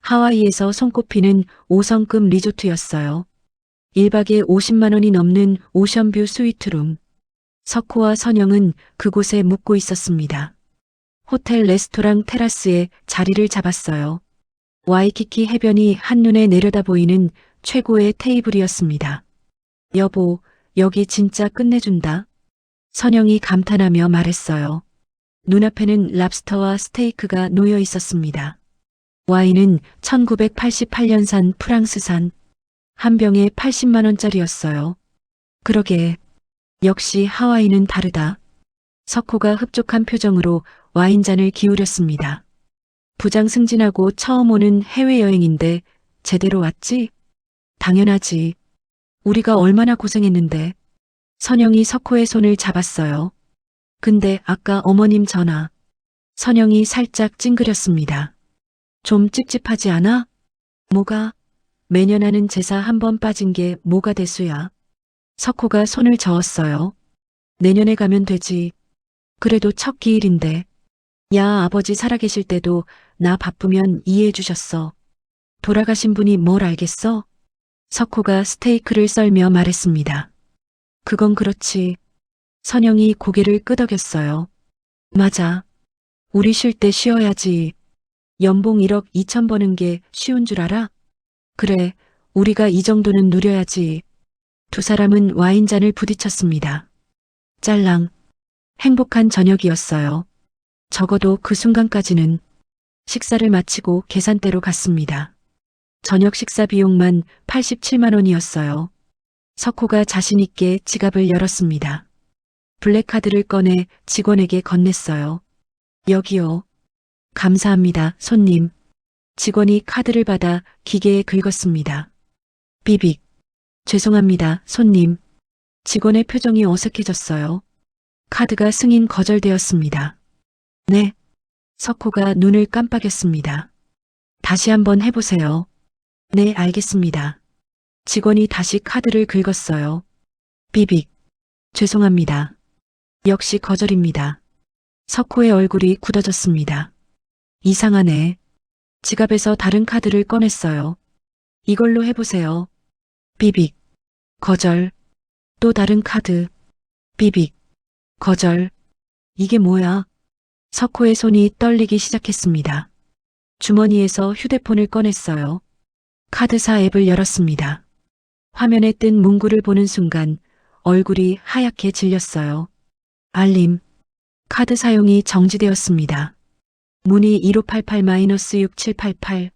B: 하와이에서 손꼽히는 5성급 리조트였어요. 1박에 50만 원이 넘는 오션뷰 스위트룸. 석호와 선영은 그곳에 묵고 있었습니다. 호텔 레스토랑 테라스에 자리를 잡았어요. 와이키키 해변이 한눈에 내려다 보이는 최고의 테이블이었습니다. 여보, 여기 진짜 끝내준다. 선영이 감탄하며 말했어요. 눈앞에는 랍스터와 스테이크가 놓여 있었습니다. 와인은 1988년산 프랑스산, 한 병에 80만 원짜리였어요. 그러게, 역시 하와이는 다르다. 석호가 흡족한 표정으로 와인잔을 기울였습니다. 부장 승진하고 처음 오는 해외여행인데 제대로 왔지? 당연하지. 우리가 얼마나 고생했는데. 선영이 석호의 손을 잡았어요. 근데 아까 어머님 전화. 선영이 살짝 찡그렸습니다. 좀 찝찝하지 않아? 뭐가? 매년 하는 제사 한 번 빠진 게 뭐가 대수야. 석호가 손을 저었어요. 내년에 가면 되지. 그래도 첫 기일인데. 야, 아버지 살아계실 때도 나 바쁘면 이해해 주셨어. 돌아가신 분이 뭘 알겠어? 석호가 스테이크를 썰며 말했습니다. 그건 그렇지. 선영이 고개를 끄덕였어요. 맞아. 우리 쉴 때 쉬어야지. 연봉 1억 2천 버는 게 쉬운 줄 알아? 그래, 우리가 이 정도는 누려야지. 두 사람은 와인잔을 부딪혔습니다. 짤랑. 행복한 저녁이었어요. 적어도 그 순간까지는. 식사를 마치고 계산대로 갔습니다. 저녁 식사 비용만 87만 원이었어요. 석호가 자신있게 지갑을 열었습니다. 블랙카드를 꺼내 직원에게 건넸어요. 여기요. 감사합니다, 손님. 직원이 카드를 받아 기계에 긁었습니다. 비빅. 죄송합니다, 손님. 직원의 표정이 어색해졌어요. 카드가 승인 거절되었습니다. 네. 석호가 눈을 깜빡였습니다. 다시 한번 해보세요. 네, 알겠습니다. 직원이 다시 카드를 긁었어요. 비빅. 죄송합니다. 역시 거절입니다. 석호의 얼굴이 굳어졌습니다. 이상하네. 지갑에서 다른 카드를 꺼냈어요. 이걸로 해보세요. 비빅. 거절. 또 다른 카드. 비빅. 거절. 이게 뭐야? 석호의 손이 떨리기 시작했습니다. 주머니에서 휴대폰을 꺼냈어요. 카드사 앱을 열었습니다. 화면에 뜬 문구를 보는 순간 얼굴이 하얗게 질렸어요. 알림. 카드 사용이 정지되었습니다. 문의 1588-6788.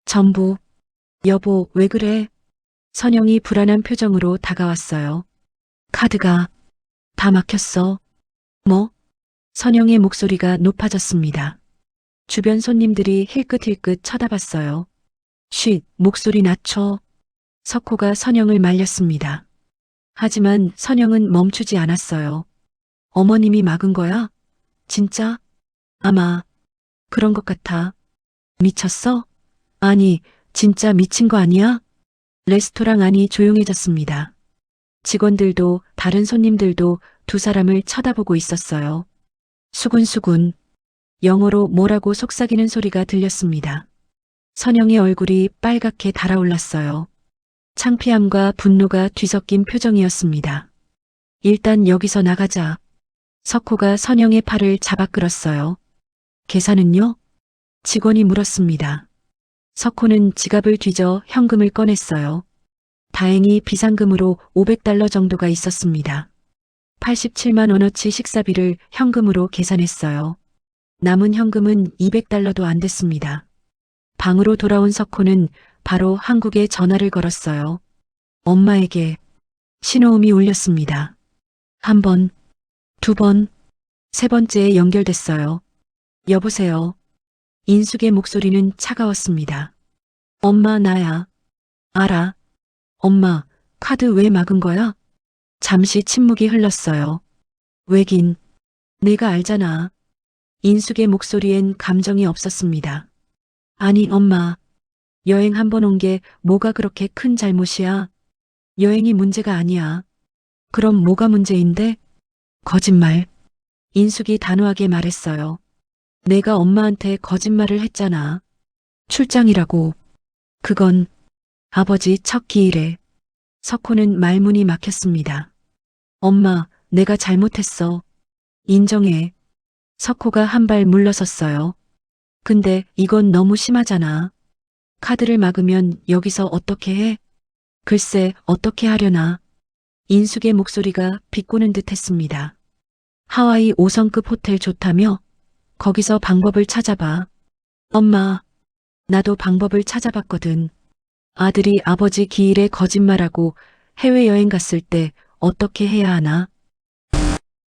B: 전부. 여보, 왜 그래? 선영이 불안한 표정으로 다가왔어요. 카드가 다 막혔어. 뭐? 선영의 목소리가 높아졌습니다. 주변 손님들이 힐끗힐끗 쳐다봤어요. 쉿, 목소리 낮춰. 석호가 선영을 말렸습니다. 하지만 선영은 멈추지 않았어요. 어머님이 막은 거야? 진짜? 아마 그런 것 같아. 미쳤어? 아니, 진짜 미친 거 아니야? 레스토랑 안이 조용해졌습니다. 직원들도 다른 손님들도 두 사람을 쳐다보고 있었어요. 수군수군. 영어로 뭐라고 속삭이는 소리가 들렸습니다. 선영의 얼굴이 빨갛게 달아올랐어요. 창피함과 분노가 뒤섞인 표정이었습니다. 일단 여기서 나가자. 석호가 선영의 팔을 잡아 끌었어요. 계산은요? 직원이 물었습니다. 석호는 지갑을 뒤져 현금을 꺼냈어요. 다행히 비상금으로 500달러 정도가 있었습니다. 87만 원어치 식사비를 현금으로 계산했어요. 남은 현금은 200달러도 안 됐습니다. 방으로 돌아온 석호는 바로 한국에 전화를 걸었어요. 엄마에게 신호음이 울렸습니다. 한 번, 두 번, 세 번째에 연결됐어요. 여보세요. 인숙의 목소리는 차가웠습니다. 엄마, 나야. 알아. 엄마, 카드 왜 막은 거야? 잠시 침묵이 흘렀어요. 왜긴, 내가 알잖아. 인숙의 목소리엔 감정이 없었습니다. 아니, 엄마. 여행 한 번 온 게 뭐가 그렇게 큰 잘못이야? 여행이 문제가 아니야. 그럼 뭐가 문제인데? 거짓말. 인숙이 단호하게 말했어요. 내가 엄마한테 거짓말을 했잖아. 출장이라고. 그건 아버지 첫 기일에. 석호는 말문이 막혔습니다. 엄마, 내가 잘못했어. 인정해. 석호가 한 발 물러섰어요. 근데 이건 너무 심하잖아. 카드를 막으면 여기서 어떻게 해? 글쎄, 어떻게 하려나. 인숙의 목소리가 비꼬는 듯 했습니다. 하와이 5성급 호텔 좋다며? 거기서 방법을 찾아봐. 엄마, 나도 방법을 찾아봤거든. 아들이 아버지 기일에 거짓말하고 해외여행 갔을 때 어떻게 해야 하나?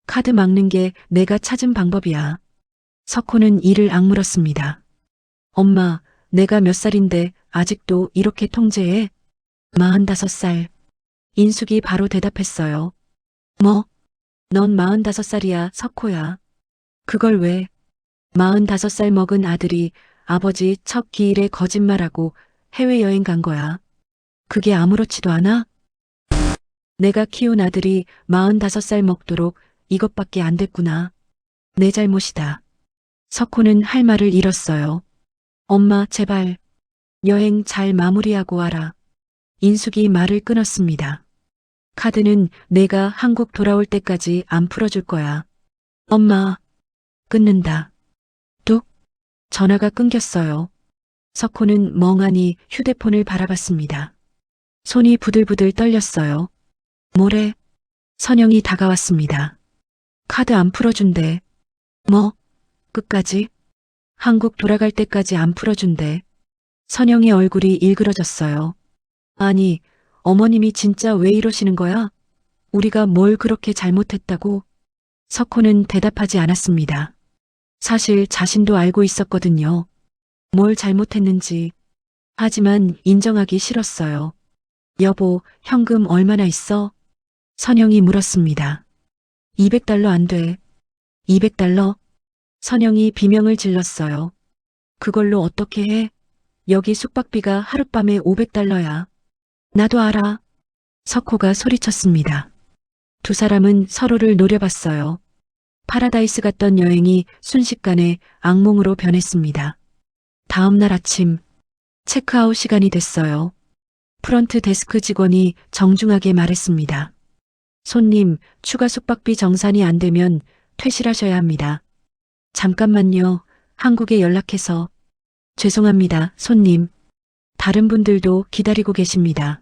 B: 카드 막는 게 내가 찾은 방법이야. 석호는 이를 악물었습니다. 엄마, 내가 몇 살인데 아직도 이렇게 통제해? 45살. 인숙이 바로 대답했어요. 뭐? 넌 45살이야, 석호야. 그걸 왜? 45살 먹은 아들이 아버지 첫 기일에 거짓말하고 해외여행 간 거야. 그게 아무렇지도 않아? 내가 키운 아들이 45살 먹도록 이것밖에 안 됐구나. 내 잘못이다. 석호는 할 말을 잃었어요. 엄마, 제발. 여행 잘 마무리하고 와라. 인숙이 말을 끊었습니다. 카드는 내가 한국 돌아올 때까지 안 풀어줄 거야. 엄마. 끊는다. 뚝. 전화가 끊겼어요. 석호는 멍하니 휴대폰을 바라봤습니다. 손이 부들부들 떨렸어요. 뭐래? 선영이 다가왔습니다. 카드 안 풀어준대. 뭐? 끝까지? 한국 돌아갈 때까지 안 풀어준대. 선영의 얼굴이 일그러졌어요. 아니, 어머님이 진짜 왜 이러시는 거야? 우리가 뭘 그렇게 잘못했다고? 석호는 대답하지 않았습니다. 사실 자신도 알고 있었거든요. 뭘 잘못했는지. 하지만 인정하기 싫었어요. 여보, 현금 얼마나 있어? 선영이 물었습니다. 200달러 안 돼. 200달러? 선영이 비명을 질렀어요. 그걸로 어떻게 해? 여기 숙박비가 하룻밤에 500달러야. 나도 알아. 석호가 소리쳤습니다. 두 사람은 서로를 노려봤어요. 파라다이스 갔던 여행이 순식간에 악몽으로 변했습니다. 다음 날 아침, 체크아웃 시간이 됐어요. 프런트 데스크 직원이 정중하게 말했습니다. 손님, 추가 숙박비 정산이 안 되면 퇴실하셔야 합니다. 잠깐만요. 한국에 연락해서. 죄송합니다, 손님. 다른 분들도 기다리고 계십니다.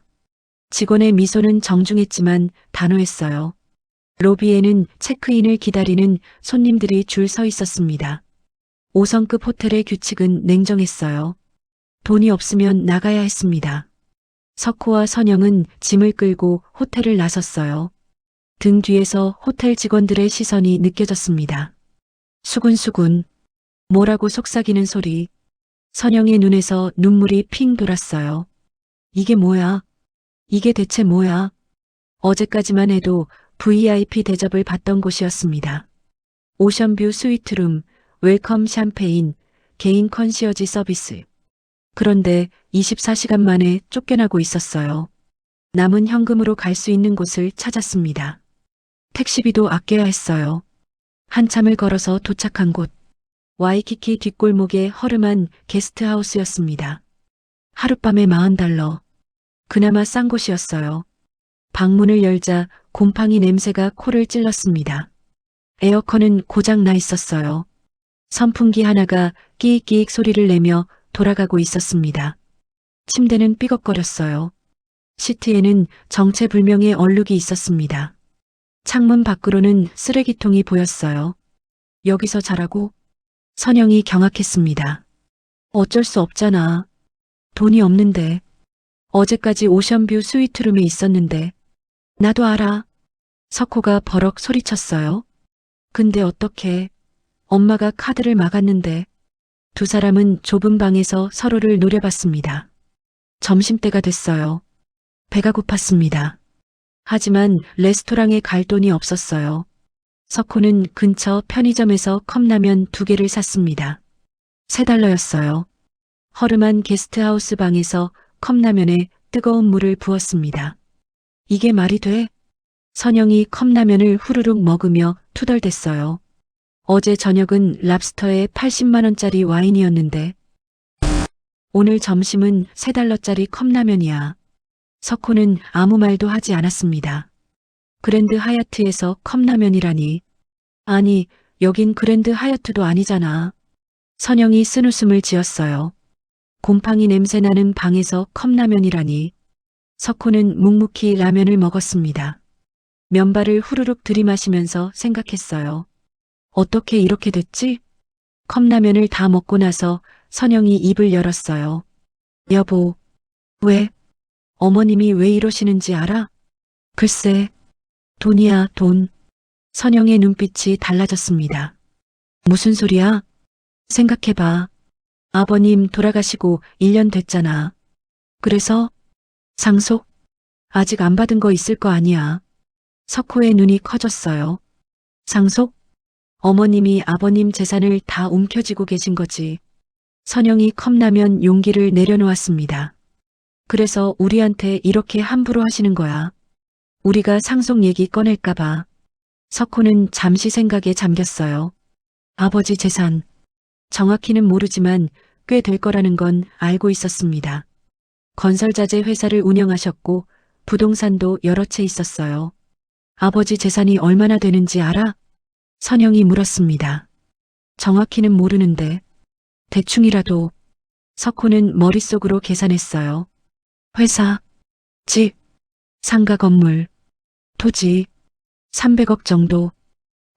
B: 직원의 미소는 정중했지만 단호했어요. 로비에는 체크인을 기다리는 손님들이 줄 서 있었습니다. 5성급 호텔의 규칙은 냉정했어요. 돈이 없으면 나가야 했습니다. 석호와 선영은 짐을 끌고 호텔을 나섰어요. 등 뒤에서 호텔 직원들의 시선이 느껴졌습니다. 수군수군. 뭐라고 속삭이는 소리. 선영의 눈에서 눈물이 핑 돌았어요. 이게 뭐야? 이게 대체 뭐야? 어제까지만 해도 VIP 대접을 받던 곳이었습니다. 오션뷰 스위트룸, 웰컴 샴페인, 개인 컨시어지 서비스. 그런데 24시간 만에 쫓겨나고 있었어요. 남은 현금으로 갈 수 있는 곳을 찾았습니다. 택시비도 아껴야 했어요. 한참을 걸어서 도착한 곳. 와이키키 뒷골목의 허름한 게스트하우스였습니다. 하룻밤에 40달러. 그나마 싼 곳이었어요. 방문을 열자 곰팡이 냄새가 코를 찔렀습니다. 에어컨은 고장 나 있었어요. 선풍기 하나가 끼익끼익 소리를 내며 돌아가고 있었습니다. 침대는 삐걱거렸어요. 시트에는 정체불명의 얼룩이 있었습니다. 창문 밖으로는 쓰레기통이 보였어요. 여기서 자라고? 선영이 경악했습니다. 어쩔 수 없잖아. 돈이 없는데. 어제까지 오션뷰 스위트룸에 있었는데. 나도 알아. 석호가 버럭 소리쳤어요. 근데 어떻게? 엄마가 카드를 막았는데. 두 사람은 좁은 방에서 서로를 노려봤습니다. 점심때가 됐어요. 배가 고팠습니다. 하지만 레스토랑에 갈 돈이 없었어요. 석호는 근처 편의점에서 컵라면 2개를 샀습니다. 3달러였어요. 허름한 게스트하우스 방에서 컵라면에 뜨거운 물을 부었습니다. 이게 말이 돼? 선영이 컵라면을 후루룩 먹으며 투덜댔어요. 어제 저녁은 랍스터에 80만 원짜리 와인이었는데 오늘 점심은 3달러짜리 컵라면이야. 석호는 아무 말도 하지 않았습니다. 그랜드 하얏트에서 컵라면이라니. 아니, 여긴 그랜드 하얏트도 아니잖아. 선영이 쓴웃음을 지었어요. 곰팡이 냄새 나는 방에서 컵라면이라니. 석호는 묵묵히 라면을 먹었습니다. 면발을 후루룩 들이마시면서 생각했어요. 어떻게 이렇게 됐지? 컵라면을 다 먹고 나서 선영이 입을 열었어요. 여보, 왜? 어머님이 왜 이러시는지 알아? 글쎄, 돈이야, 돈. 선영의 눈빛이 달라졌습니다. 무슨 소리야? 생각해봐. 아버님 돌아가시고 1년 됐잖아. 그래서? 상속? 아직 안 받은 거 있을 거 아니야. 석호의 눈이 커졌어요. 상속? 어머님이 아버님 재산을 다 움켜쥐고 계신 거지. 선영이 컵라면 용기를 내려놓았습니다. 그래서 우리한테 이렇게 함부로 하시는 거야. 우리가 상속 얘기 꺼낼까봐. 석호는 잠시 생각에 잠겼어요. 아버지 재산. 정확히는 모르지만 꽤 될 거라는 건 알고 있었습니다. 건설자재 회사를 운영하셨고 부동산도 여러 채 있었어요. 아버지 재산이 얼마나 되는지 알아? 선영이 물었습니다. 정확히는 모르는데 대충이라도. 석호는 머릿속으로 계산했어요. 회사, 집, 상가 건물, 토지 300억 정도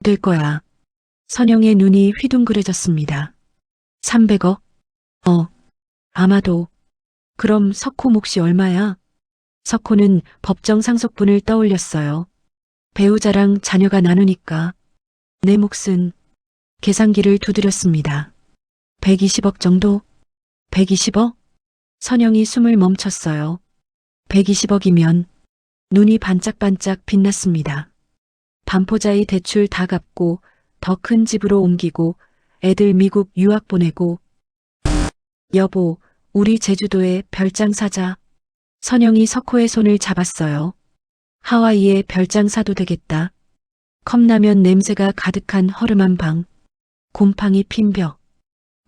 B: 될 거야. 선영의 눈이 휘둥그레졌습니다. 300억? 아마도. 그럼 석호 몫이 얼마야? 석호는 법정 상속분을 떠올렸어요. 배우자랑 자녀가 나누니까. 내 몫은 계산기를 두드렸습니다. 120억 정도? 120억? 선영이 숨을 멈췄어요. 120억이면 눈이 반짝반짝 빛났습니다. 반포자의 대출 다 갚고 더 큰 집으로 옮기고 애들 미국 유학 보내고. 여보, 우리 제주도에 별장 사자. 선영이 석호의 손을 잡았어요. 하와이에 별장 사도 되겠다. 컵라면 냄새가 가득한 허름한 방. 곰팡이 핀 벽.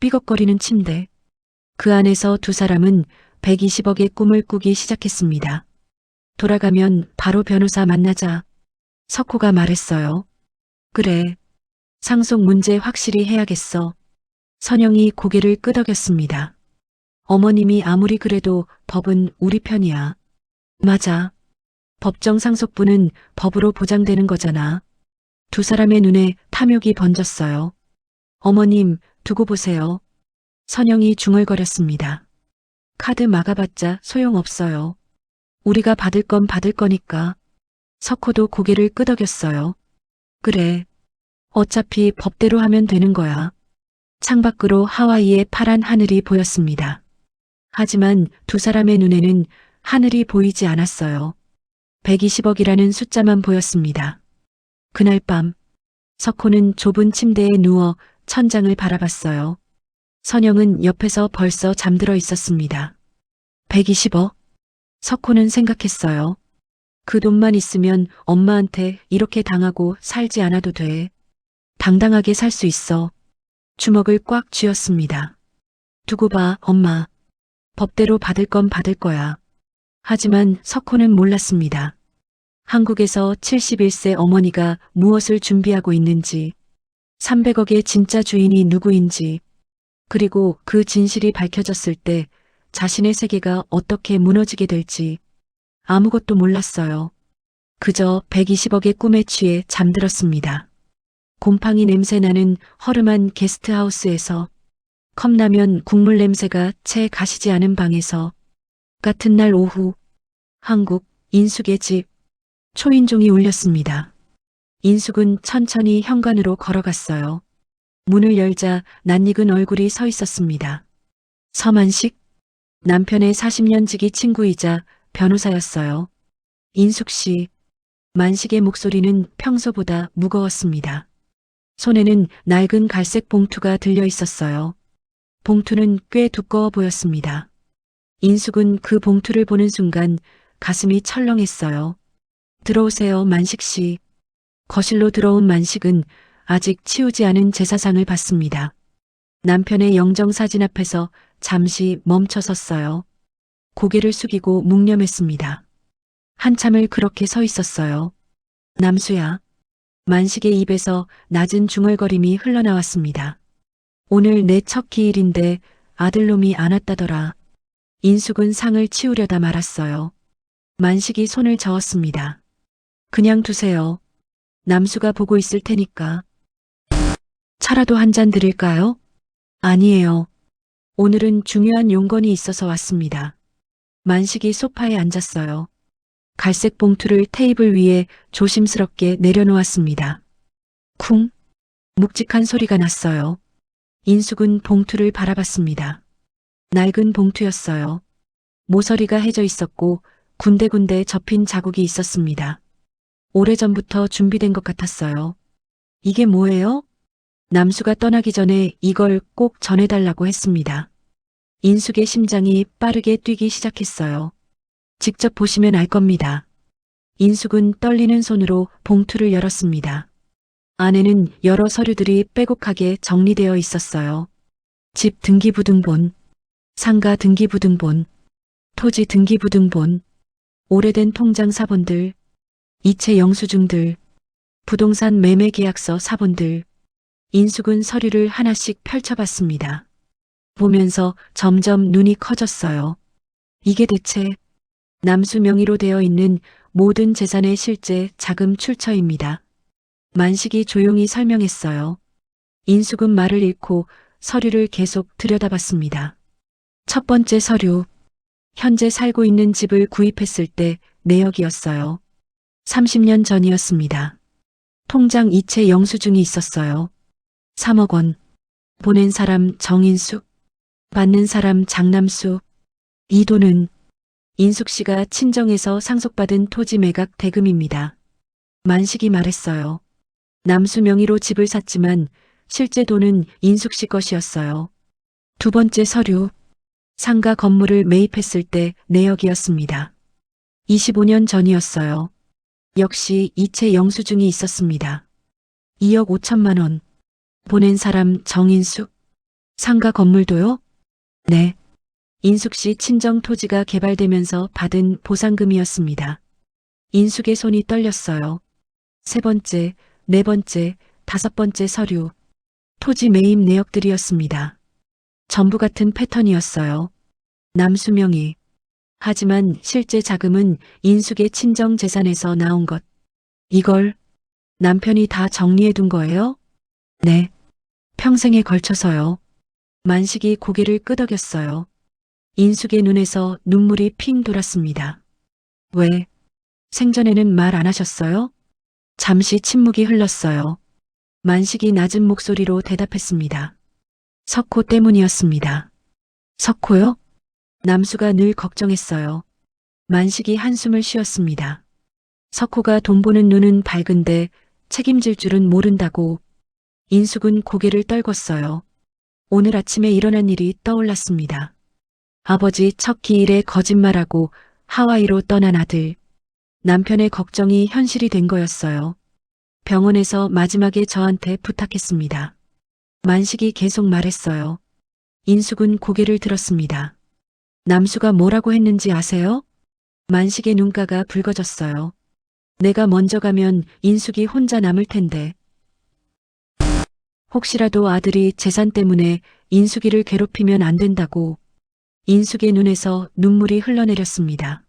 B: 삐걱거리는 침대. 그 안에서 두 사람은 120억의 꿈을 꾸기 시작했습니다. 돌아가면 바로 변호사 만나자. 석호가 말했어요. 그래. 상속 문제 확실히 해야겠어. 선영이 고개를 끄덕였습니다. 어머님이 아무리 그래도 법은 우리 편이야. 맞아. 법정 상속분은 법으로 보장되는 거잖아. 두 사람의 눈에 탐욕이 번졌어요. 어머님, 두고 보세요. 선영이 중얼거렸습니다. 카드 막아봤자 소용없어요. 우리가 받을 건 받을 거니까. 석호도 고개를 끄덕였어요. 그래. 어차피 법대로 하면 되는 거야. 창밖으로 하와이의 파란 하늘이 보였습니다. 하지만 두 사람의 눈에는 하늘이 보이지 않았어요. 120억이라는 숫자만 보였습니다. 그날 밤, 석호는 좁은 침대에 누워 천장을 바라봤어요. 선영은 옆에서 벌써 잠들어 있었습니다. 120억? 석호는 생각했어요. 그 돈만 있으면 엄마한테 이렇게 당하고 살지 않아도 돼. 당당하게 살 수 있어. 주먹을 꽉 쥐었습니다. 두고 봐, 엄마. 법대로 받을 건 받을 거야. 하지만 석호는 몰랐습니다. 한국에서 71세 어머니가 무엇을 준비하고 있는지, 300억의 진짜 주인이 누구인지, 그리고 그 진실이 밝혀졌을 때 자신의 세계가 어떻게 무너지게 될지 아무것도 몰랐어요. 그저 120억의 꿈에 취해 잠들었습니다. 곰팡이 냄새 나는 허름한 게스트하우스에서, 컵라면 국물 냄새가 채 가시지 않은 방에서, 같은 날 오후, 한국 인숙의 집, 초인종이 울렸습니다. 인숙은 천천히 현관으로 걸어갔어요. 문을 열자 낯익은 얼굴이 서 있었습니다. 서만식, 남편의 40년 지기 친구이자 변호사였어요. 인숙 씨, 만식의 목소리는 평소보다 무거웠습니다. 손에는 낡은 갈색 봉투가 들려 있었어요. 봉투는 꽤 두꺼워 보였습니다. 인숙은 그 봉투를 보는 순간 가슴이 철렁했어요. 들어오세요, 만식 씨. 거실로 들어온 만식은 아직 치우지 않은 제사상을 봤습니다. 남편의 영정사진 앞에서 잠시 멈춰 섰어요. 고개를 숙이고 묵념했습니다. 한참을 그렇게 서 있었어요. 남수야. 만식의 입에서 낮은 중얼거림이 흘러나왔습니다. 오늘 내 첫 기일인데 아들놈이 안 왔다더라. 인숙은 상을 치우려다 말았어요. 만식이 손을 저었습니다. 그냥 두세요. 남수가 보고 있을 테니까. 차라도 한 잔 드릴까요? 아니에요. 오늘은 중요한 용건이 있어서 왔습니다. 만식이 소파에 앉았어요. 갈색 봉투를 테이블 위에 조심스럽게 내려놓았습니다. 쿵! 묵직한 소리가 났어요. 인숙은 봉투를 바라봤습니다. 낡은 봉투였어요. 모서리가 해져 있었고 군데군데 접힌 자국이 있었습니다. 오래전부터 준비된 것 같았어요. 이게 뭐예요? 남수가 떠나기 전에 이걸 꼭 전해달라고 했습니다. 인숙의 심장이 빠르게 뛰기 시작했어요. 직접 보시면 알 겁니다. 인숙은 떨리는 손으로 봉투를 열었습니다. 안에는 여러 서류들이 빼곡하게 정리되어 있었어요. 집 등기부등본, 상가 등기부등본, 토지 등기부등본, 오래된 통장 사본들, 이체 영수증들, 부동산 매매 계약서 사본들. 인숙은 서류를 하나씩 펼쳐봤습니다. 보면서 점점 눈이 커졌어요. 이게 대체 남수 명의로 되어 있는 모든 재산의 실제 자금 출처입니다. 만식이 조용히 설명했어요. 인숙은 말을 잃고 서류를 계속 들여다봤습니다. 첫 번째 서류. 현재 살고 있는 집을 구입했을 때 내역이었어요. 30년 전이었습니다. 통장 이체 영수증이 있었어요. 3억 원. 보낸 사람 정인숙, 받는 사람 장남수. 이 돈은 인숙 씨가 친정에서 상속받은 토지 매각 대금입니다. 만식이 말했어요. 남수 명의로 집을 샀지만 실제 돈은 인숙 씨 것이었어요. 두 번째 서류. 상가 건물을 매입했을 때 내역이었습니다. 25년 전이었어요. 역시 이체 영수증이 있었습니다. 2억 5천만 원. 보낸 사람 정인숙. 상가 건물도요? 네. 인숙 씨 친정 토지가 개발되면서 받은 보상금이었습니다. 인숙의 손이 떨렸어요. 세 번째, 네 번째, 다섯 번째 서류. 토지 매입 내역들이었습니다. 전부 같은 패턴이었어요. 남수 명의. 하지만 실제 자금은 인숙의 친정 재산에서 나온 것. 이걸 남편이 다 정리해 둔 거예요? 네. 평생에 걸쳐서요. 만식이 고개를 끄덕였어요. 인숙의 눈에서 눈물이 핑 돌았습니다. 왜? 생전에는 말 안 하셨어요? 잠시 침묵이 흘렀어요. 만식이 낮은 목소리로 대답했습니다. 석호 때문이었습니다. 석호요? 남수가 늘 걱정했어요. 만식이 한숨을 쉬었습니다. 석호가 돈 보는 눈은 밝은데 책임질 줄은 모른다고. 인숙은 고개를 떨궜어요. 오늘 아침에 일어난 일이 떠올랐습니다. 아버지 첫 기일에 거짓말하고 하와이로 떠난 아들. 남편의 걱정이 현실이 된 거였어요. 병원에서 마지막에 저한테 부탁했습니다. 만식이 계속 말했어요. 인숙은 고개를 들었습니다. 남수가 뭐라고 했는지 아세요? 만식의 눈가가 붉어졌어요. 내가 먼저 가면 인숙이 혼자 남을 텐데. 혹시라도 아들이 재산 때문에 인숙이를 괴롭히면 안 된다고. 인숙의 눈에서 눈물이 흘러내렸습니다.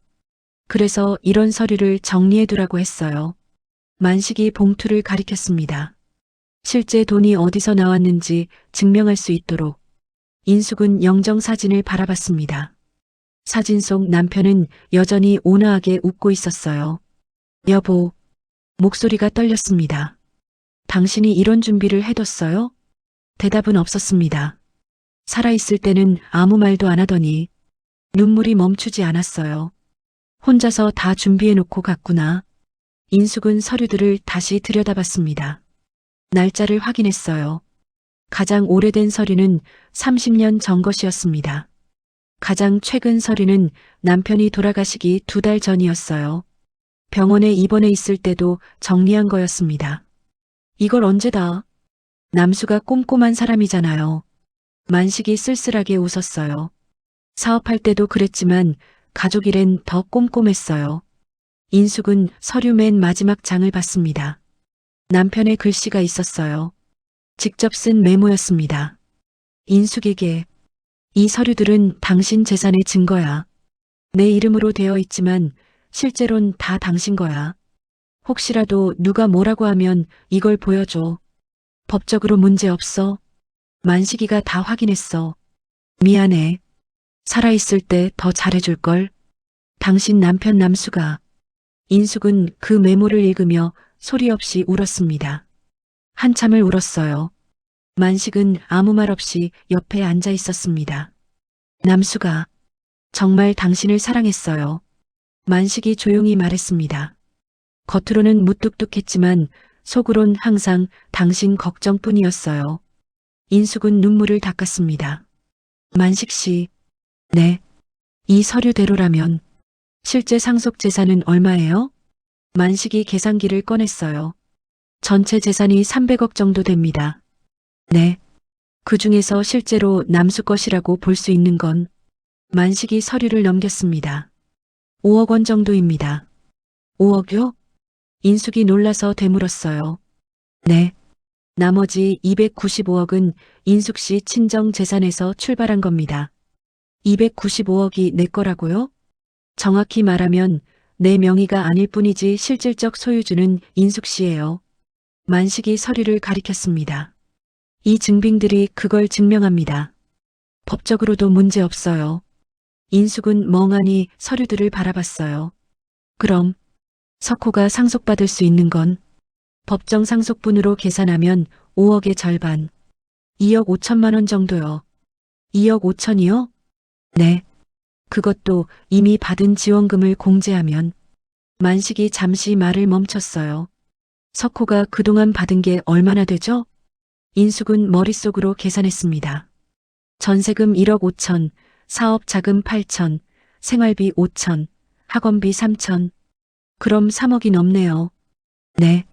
B: 그래서 이런 서류를 정리해두라고 했어요. 만식이 봉투를 가리켰습니다. 실제 돈이 어디서 나왔는지 증명할 수 있도록. 인숙은 영정사진을 바라봤습니다. 사진 속 남편은 여전히 온화하게 웃고 있었어요. 여보, 목소리가 떨렸습니다. 당신이 이런 준비를 해뒀어요? 대답은 없었습니다. 살아있을 때는 아무 말도 안 하더니 눈물이 멈추지 않았어요. 혼자서 다 준비해놓고 갔구나. 인숙은 서류들을 다시 들여다봤습니다. 날짜를 확인했어요. 가장 오래된 서류는 30년 전 것이었습니다. 가장 최근 서류는 남편이 돌아가시기 2달 전이었어요. 병원에 입원해 있을 때도 정리한 거였습니다. 이걸 언제다? 남수가 꼼꼼한 사람이잖아요. 만식이 쓸쓸하게 웃었어요. 사업할 때도 그랬지만 가족 일엔 더 꼼꼼했어요. 인숙은 서류 맨 마지막 장을 봤습니다. 남편의 글씨가 있었어요. 직접 쓴 메모였습니다. 인숙에게 이 서류들은 당신 재산의 증거야. 내 이름으로 되어 있지만 실제론 다 당신 거야. 혹시라도 누가 뭐라고 하면 이걸 보여줘. 법적으로 문제 없어. 만식이가 다 확인했어. 미안해. 살아있을 때 더 잘해줄걸. 당신 남편 남수가. 인숙은 그 메모를 읽으며 소리 없이 울었습니다. 한참을 울었어요. 만식은 아무 말 없이 옆에 앉아 있었습니다. 남수가 정말 당신을 사랑했어요. 만식이 조용히 말했습니다. 겉으로는 무뚝뚝했지만 속으론 항상 당신 걱정뿐이었어요. 인숙은 눈물을 닦았습니다. 만식 씨, 네. 이 서류대로라면 실제 상속 재산은 얼마예요? 만식이 계산기를 꺼냈어요. 전체 재산이 300억 정도 됩니다. 네. 그 중에서 실제로 남수 것이라고 볼 수 있는 건 만식이 서류를 넘겼습니다. 5억 원 정도입니다. 5억요? 인숙이 놀라서 되물었어요. 네. 나머지 295억은 인숙 씨 친정 재산에서 출발한 겁니다. 295억이 내 거라고요? 정확히 말하면 내 명의가 아닐 뿐이지 실질적 소유주는 인숙 씨예요. 만식이 서류를 가리켰습니다. 이 증빙들이 그걸 증명합니다. 법적으로도 문제 없어요. 인숙은 멍하니 서류들을 바라봤어요. 그럼 석호가 상속받을 수 있는 건 법정 상속분으로 계산하면 5억의 절반, 2억 5천만 원 정도요. 2억 5천이요? 네. 그것도 이미 받은 지원금을 공제하면. 만식이 잠시 말을 멈췄어요. 석호가 그동안 받은 게 얼마나 되죠? 인숙은 머릿속으로 계산했습니다. 전세금 1억 5천, 사업 자금 8천, 생활비 5천, 학원비 3천. 그럼 3억이 넘네요. 네.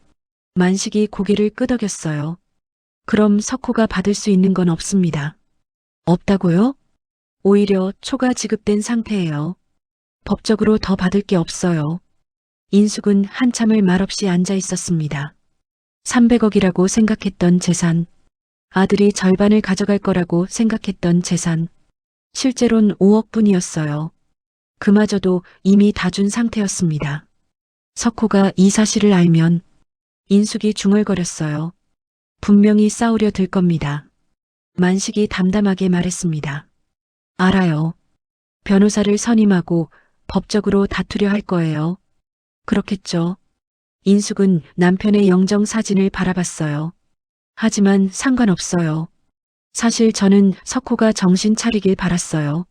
B: 만식이 고개를 끄덕였어요. 그럼 석호가 받을 수 있는 건 없습니다. 없다고요? 오히려 초가 지급된 상태예요. 법적으로 더 받을 게 없어요. 인숙은 한참을 말없이 앉아 있었습니다. 300억이라고 생각했던 재산, 아들이 절반을 가져갈 거라고 생각했던 재산, 실제론 5억뿐이었어요. 그마저도 이미 다 준 상태였습니다. 석호가 이 사실을 알면 인숙이 중얼거렸어요. 분명히 싸우려 들 겁니다. 만식이 담담하게 말했습니다. 알아요. 변호사를 선임하고 법적으로 다투려 할 거예요. 그렇겠죠. 인숙은 남편의 영정 사진을 바라봤어요. 하지만 상관없어요. 사실 저는 석호가 정신 차리길 바랐어요.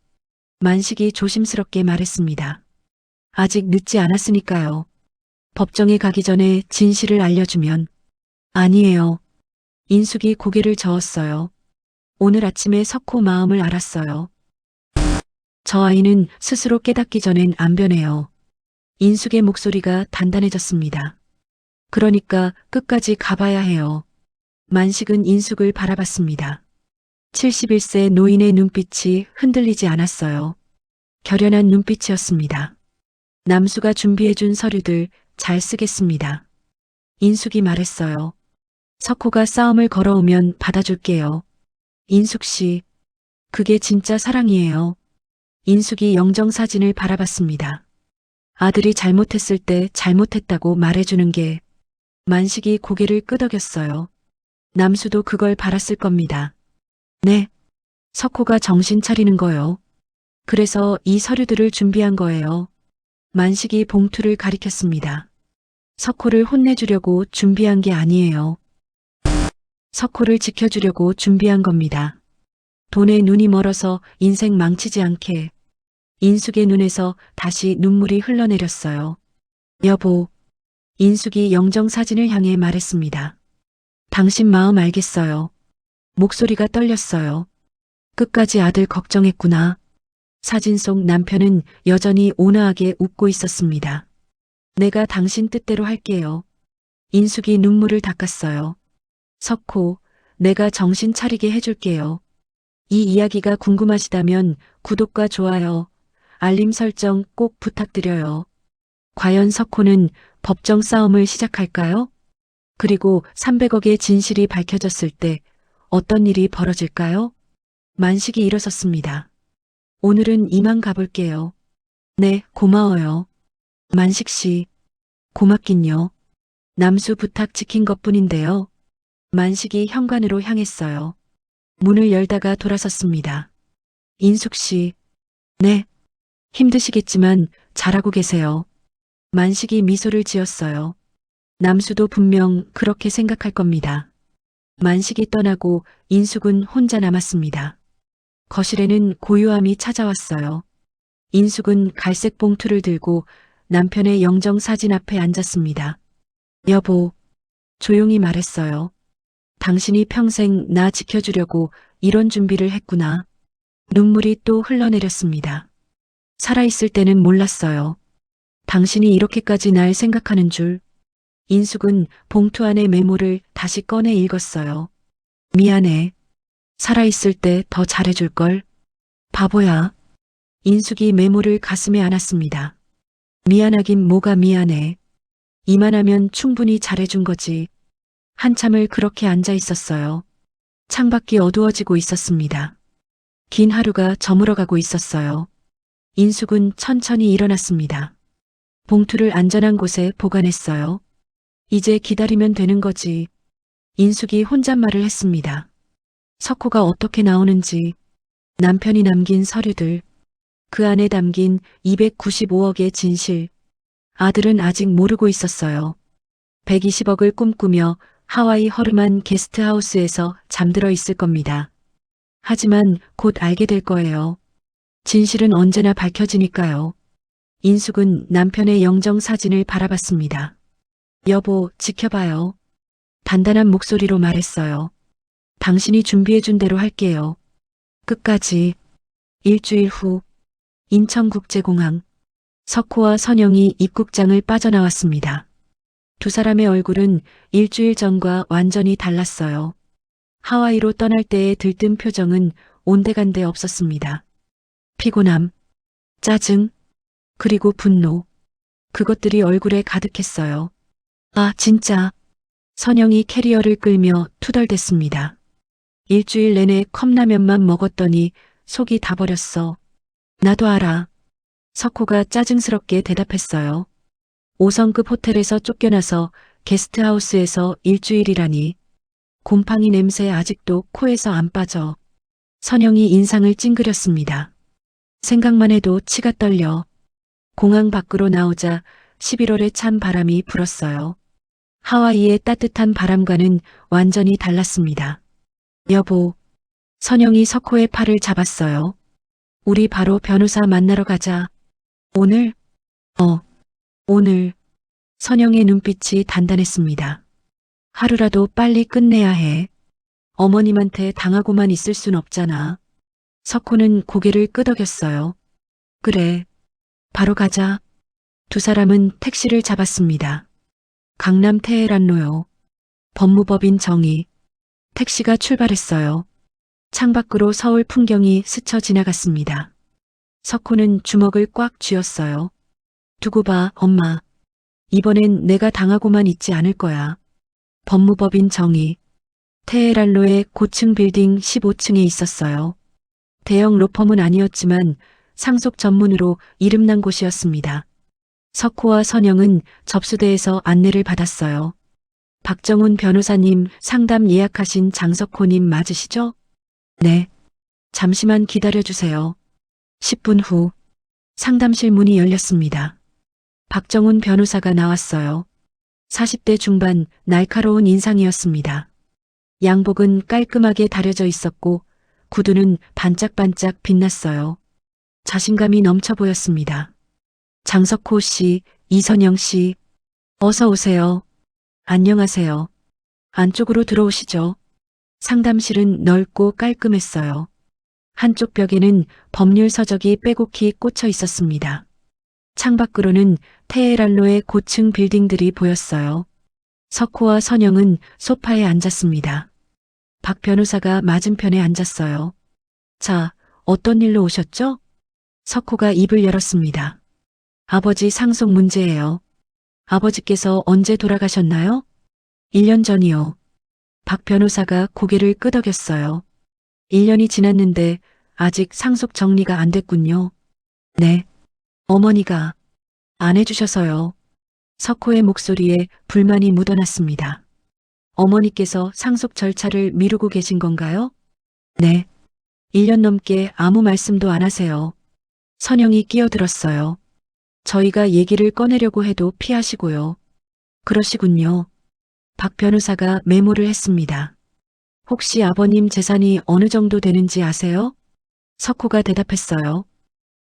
B: 만식이 조심스럽게 말했습니다. 아직 늦지 않았으니까요. 법정에 가기 전에 진실을 알려주면. 아니에요. 인숙이 고개를 저었어요. 오늘 아침에 석호 마음을 알았어요. 저 아이는 스스로 깨닫기 전엔 안 변해요. 인숙의 목소리가 단단해졌습니다. 그러니까 끝까지 가봐야 해요. 만식은 인숙을 바라봤습니다. 71세 노인의 눈빛이 흔들리지 않았어요. 결연한 눈빛이었습니다. 남수가 준비해준 서류들 잘 쓰겠습니다. 인숙이 말했어요. 석호가 싸움을 걸어오면 받아줄게요. 인숙 씨, 그게 진짜 사랑이에요. 인숙이 영정사진을 바라봤습니다. 아들이 잘못했을 때 잘못했다고 말해주는 게. 만식이 고개를 끄덕였어요. 남수도 그걸 바랐을 겁니다. 네. 석호가 정신 차리는 거요. 그래서 이 서류들을 준비한 거예요. 만식이 봉투를 가리켰습니다. 석호를 혼내주려고 준비한 게 아니에요. 석호를 지켜주려고 준비한 겁니다. 돈에 눈이 멀어서 인생 망치지 않게. 인숙의 눈에서 다시 눈물이 흘러내렸어요. 여보. 인숙이 영정사진을 향해 말했습니다. 당신 마음 알겠어요. 목소리가 떨렸어요. 끝까지 아들 걱정했구나. 사진 속 남편은 여전히 온화하게 웃고 있었습니다. 내가 당신 뜻대로 할게요. 인숙이 눈물을 닦았어요. 석호, 내가 정신 차리게 해줄게요. 이 이야기가 궁금하시다면 구독과 좋아요, 알림 설정 꼭 부탁드려요. 과연 석호는 법정 싸움을 시작할까요? 그리고 300억의 진실이 밝혀졌을 때 어떤 일이 벌어질까요? 만식이 일어섰습니다. 오늘은 이만 가볼게요. 네, 고마워요. 만식 씨, 고맙긴요. 남수 부탁 지킨 것뿐인데요. 만식이 현관으로 향했어요. 문을 열다가 돌아섰습니다. 인숙 씨, 네, 힘드시겠지만 잘하고 계세요. 만식이 미소를 지었어요. 남수도 분명 그렇게 생각할 겁니다. 만식이 떠나고 인숙은 혼자 남았습니다. 거실에는 고요함이 찾아왔어요. 인숙은 갈색 봉투를 들고 남편의 영정 사진 앞에 앉았습니다. 여보, 조용히 말했어요. 당신이 평생 나 지켜주려고 이런 준비를 했구나. 눈물이 또 흘러내렸습니다. 살아있을 때는 몰랐어요. 당신이 이렇게까지 날 생각하는 줄. 인숙은 봉투 안의 메모를 다시 꺼내 읽었어요. 미안해. 살아있을 때 더 잘해줄걸. 바보야. 인숙이 메모를 가슴에 안았습니다. 미안하긴 뭐가 미안해. 이만하면 충분히 잘해준 거지. 한참을 그렇게 앉아 있었어요. 창밖이 어두워지고 있었습니다. 긴 하루가 저물어가고 있었어요. 인숙은 천천히 일어났습니다. 봉투를 안전한 곳에 보관했어요. 이제 기다리면 되는 거지. 인숙이 혼잣말을 했습니다. 석호가 어떻게 나오는지, 남편이 남긴 서류들, 그 안에 담긴 295억의 진실. 아들은 아직 모르고 있었어요. 120억을 꿈꾸며 하와이 허름한 게스트하우스에서 잠들어 있을 겁니다. 하지만 곧 알게 될 거예요. 진실은 언제나 밝혀지니까요. 인숙은 남편의 영정 사진을 바라봤습니다. 여보, 지켜봐요. 단단한 목소리로 말했어요. 당신이 준비해준 대로 할게요. 끝까지. 일주일 후, 인천국제공항. 석호와 선영이 입국장을 빠져나왔습니다. 두 사람의 얼굴은 일주일 전과 완전히 달랐어요. 하와이로 떠날 때의 들뜬 표정은 온데간데 없었습니다. 피곤함, 짜증, 그리고 분노. 그것들이 얼굴에 가득했어요. 아, 진짜. 선영이 캐리어를 끌며 투덜댔습니다. 일주일 내내 컵라면만 먹었더니 속이 다 버렸어. 나도 알아. 석호가 짜증스럽게 대답했어요. 5성급 호텔에서 쫓겨나서 게스트하우스에서 일주일이라니. 곰팡이 냄새 아직도 코에서 안 빠져. 선영이 인상을 찡그렸습니다. 생각만 해도 치가 떨려. 공항 밖으로 나오자 11월의 찬 바람이 불었어요. 하와이의 따뜻한 바람과는 완전히 달랐습니다. 여보, 선영이 석호의 팔을 잡았어요. 우리 바로 변호사 만나러 가자. 오늘? 오늘. 선영의 눈빛이 단단했습니다. 하루라도 빨리 끝내야 해. 어머님한테 당하고만 있을 순 없잖아. 석호는 고개를 끄덕였어요. 그래. 바로 가자. 두 사람은 택시를 잡았습니다. 강남 테헤란로요. 법무법인 정의. 택시가 출발했어요. 창밖으로 서울 풍경이 스쳐 지나갔습니다. 석호는 주먹을 꽉 쥐었어요. 두고 봐, 엄마. 이번엔 내가 당하고만 있지 않을 거야. 법무법인 정의. 테헤란로의 고층 빌딩 15층에 있었어요. 대형 로펌은 아니었지만 상속 전문으로 이름난 곳이었습니다. 석호와 선영은 접수대에서 안내를 받았어요. 박정훈 변호사님 상담 예약하신 장석호님 맞으시죠? 네. 잠시만 기다려주세요. 10분 후 상담실 문이 열렸습니다. 박정훈 변호사가 나왔어요. 40대 중반 날카로운 인상이었습니다. 양복은 깔끔하게 다려져 있었고 구두는 반짝반짝 빛났어요. 자신감이 넘쳐 보였습니다. 장석호 씨, 이선영 씨, 어서 오세요. 안녕하세요. 안쪽으로 들어오시죠. 상담실은 넓고 깔끔했어요. 한쪽 벽에는 법률 서적이 빼곡히 꽂혀 있었습니다. 창밖으로는 테헤란로의 고층 빌딩들이 보였어요. 석호와 선영은 소파에 앉았습니다. 박 변호사가 맞은편에 앉았어요. 자, 어떤 일로 오셨죠? 석호가 입을 열었습니다. 아버지 상속 문제예요. 아버지께서 언제 돌아가셨나요? 1년 전이요. 박 변호사가 고개를 끄덕였어요. 1년이 지났는데 아직 상속 정리가 안 됐군요. 네. 어머니가 안 해주셔서요. 석호의 목소리에 불만이 묻어났습니다. 어머니께서 상속 절차를 미루고 계신 건가요? 네. 1년 넘게 아무 말씀도 안 하세요. 선영이 끼어들었어요. 저희가 얘기를 꺼내려고 해도 피하시고요. 그러시군요. 박 변호사가 메모를 했습니다. 혹시 아버님 재산이 어느 정도 되는지 아세요? 석호가 대답했어요.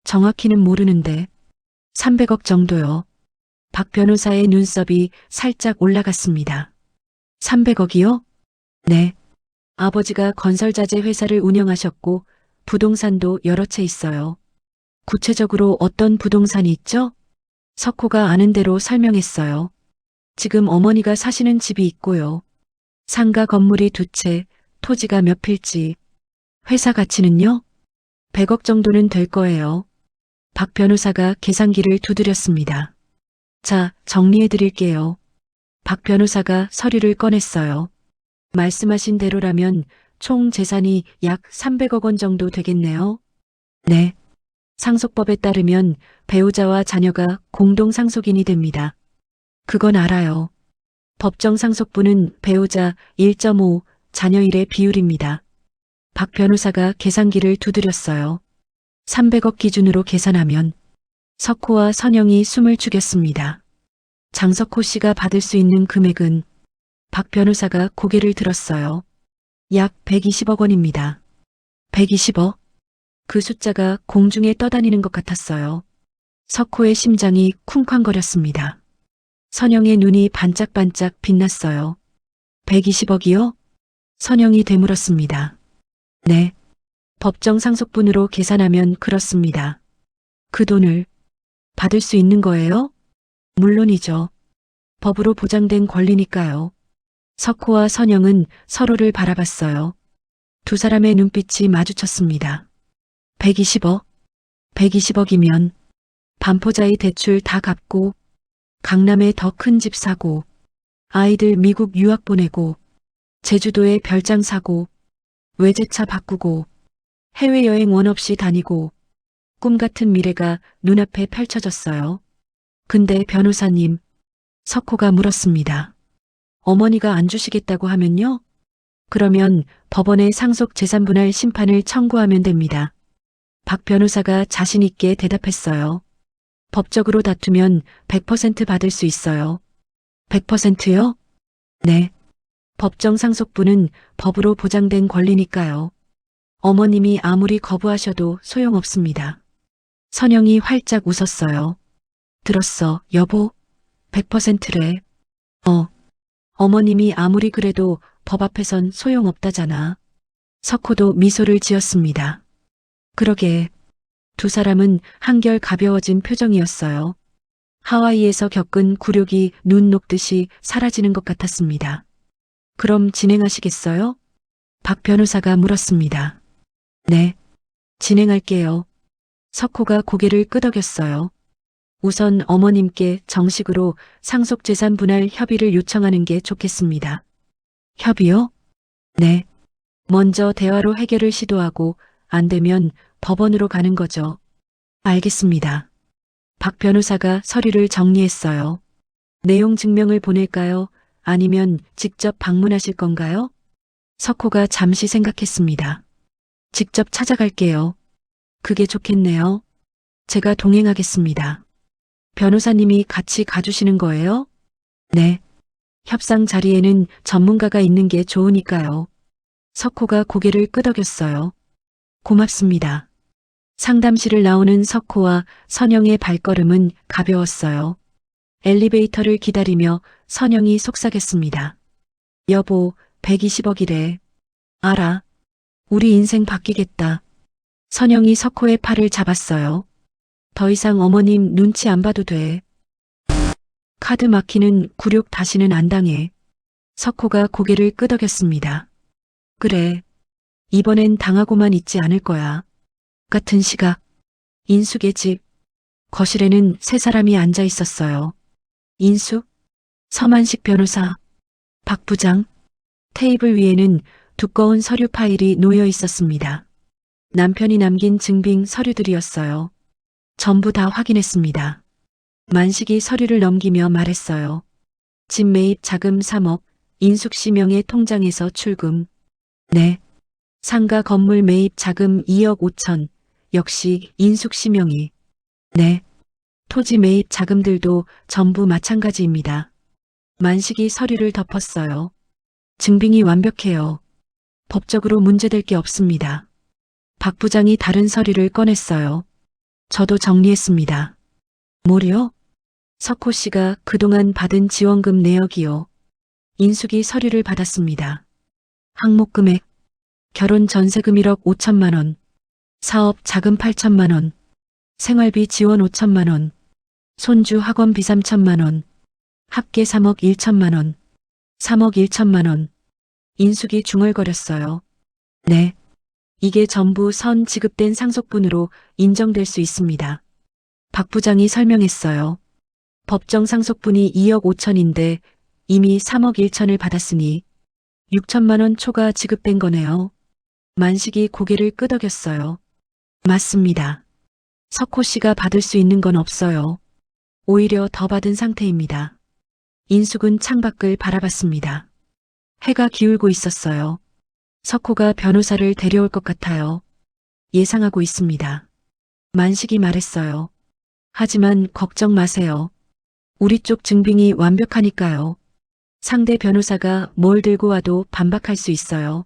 B: 정확히는 모르는데 300억 정도요. 박 변호사의 눈썹이 살짝 올라갔습니다. 300억이요? 네. 아버지가 건설자재 회사를 운영하셨고 부동산도 여러 채 있어요. 구체적으로 어떤 부동산이 있죠? 석호가 아는 대로 설명했어요. 지금 어머니가 사시는 집이 있고요. 상가 건물이 2채, 토지가 몇 필지. 회사 가치는요? 100억 정도는 될 거예요. 박 변호사가 계산기를 두드렸습니다. 자, 정리해 드릴게요. 박 변호사가 서류를 꺼냈어요. 말씀하신 대로라면 총 재산이 약 300억 원 정도 되겠네요. 네. 상속법에 따르면 배우자와 자녀가 공동 상속인이 됩니다. 그건 알아요. 법정 상속분은 배우자 1.5, 자녀 1의 비율입니다. 박 변호사가 계산기를 두드렸어요. 300억 기준으로 계산하면 석호와 선영이 숨을 죽였습니다. 장석호 씨가 받을 수 있는 금액은 박 변호사가 고개를 들었어요. 약 120억 원입니다. 120억? 그 숫자가 공중에 떠다니는 것 같았어요. 석호의 심장이 쿵쾅거렸습니다. 선영의 눈이 반짝반짝 빛났어요. 120억이요? 선영이 되물었습니다. 네. 법정 상속분으로 계산하면 그렇습니다. 그 돈을 받을 수 있는 거예요? 물론이죠. 법으로 보장된 권리니까요. 석호와 선영은 서로를 바라봤어요. 두 사람의 눈빛이 마주쳤습니다. 120억? 120억이면 반포자의 대출 다 갚고 강남에 더 큰 집 사고 아이들 미국 유학 보내고 제주도에 별장 사고 외제차 바꾸고 해외여행 원 없이 다니고 꿈 같은 미래가 눈앞에 펼쳐졌어요. 근데 변호사님, 석호가 물었습니다. 어머니가 안 주시겠다고 하면요? 그러면 법원에 상속 재산분할 심판을 청구하면 됩니다. 박 변호사가 자신 있게 대답했어요. 법적으로 다투면 100% 받을 수 있어요. 100%요? 네. 법정 상속분은 법으로 보장된 권리니까요. 어머님이 아무리 거부하셔도 소용없습니다. 선영이 활짝 웃었어요. 들었어, 여보? 100%래. 어머님이 아무리 그래도 법 앞에선 소용없다잖아. 석호도 미소를 지었습니다. 그러게, 두 사람은 한결 가벼워진 표정이었어요. 하와이에서 겪은 굴욕이 눈 녹듯이 사라지는 것 같았습니다. 그럼 진행하시겠어요? 박 변호사가 물었습니다. 네, 진행할게요. 석호가 고개를 끄덕였어요. 우선 어머님께 정식으로 상속재산 분할 협의를 요청하는 게 좋겠습니다. 협의요? 네. 먼저 대화로 해결을 시도하고 안 되면 법원으로 가는 거죠. 알겠습니다. 박 변호사가 서류를 정리했어요. 내용 증명을 보낼까요? 아니면 직접 방문하실 건가요? 석호가 잠시 생각했습니다. 직접 찾아갈게요. 그게 좋겠네요. 제가 동행하겠습니다. 변호사님이 같이 가주시는 거예요? 네. 협상 자리에는 전문가가 있는 게 좋으니까요. 석호가 고개를 끄덕였어요. 고맙습니다. 상담실을 나오는 석호와 선영의 발걸음은 가벼웠어요. 엘리베이터를 기다리며 선영이 속삭였습니다. 여보, 120억이래. 알아. 우리 인생 바뀌겠다. 선영이 석호의 팔을 잡았어요. 더 이상 어머님 눈치 안 봐도 돼. 카드 막히는 굴욕 다시는 안 당해. 석호가 고개를 끄덕였습니다. 그래. 이번엔 당하고만 있지 않을 거야. 같은 시각. 인숙의 집. 거실에는 세 사람이 앉아 있었어요. 인숙, 서만식 변호사, 박 부장. 테이블 위에는 두꺼운 서류 파일이 놓여 있었습니다. 남편이 남긴 증빙 서류들이었어요. 전부 다 확인했습니다. 만식이 서류를 넘기며 말했어요. 집 매입 자금 3억, 인숙 씨 명의 통장에서 출금. 네. 상가 건물 매입 자금 2억 5천, 역시 인숙 씨 명의. 네. 토지 매입 자금들도 전부 마찬가지입니다. 만식이 서류를 덮었어요. 증빙이 완벽해요. 법적으로 문제될 게 없습니다. 박 부장이 다른 서류를 꺼냈어요. 저도 정리했습니다. 뭐요? 석호 씨가 그동안 받은 지원금 내역이요. 인숙이 서류를 받았습니다. 항목 금액, 결혼 전세금 1억 5천만 원, 사업 자금 8천만 원, 생활비 지원 5천만 원, 손주 학원비 3천만 원, 합계 3억 1천만 원, 3억 1천만 원. 인숙이 중얼거렸어요. 네. 이게 전부 선 지급된 상속분으로 인정될 수 있습니다. 박 부장이 설명했어요. 법정 상속분이 2억 5천인데 이미 3억 1천을 받았으니 6천만 원 초과 지급된 거네요. 만식이 고개를 끄덕였어요. 맞습니다. 석호 씨가 받을 수 있는 건 없어요. 오히려 더 받은 상태입니다. 인숙은 창밖을 바라봤습니다. 해가 기울고 있었어요. 석호가 변호사를 데려올 것 같아요. 예상하고 있습니다. 만식이 말했어요. 하지만 걱정 마세요. 우리 쪽 증빙이 완벽하니까요. 상대 변호사가 뭘 들고 와도 반박할 수 있어요.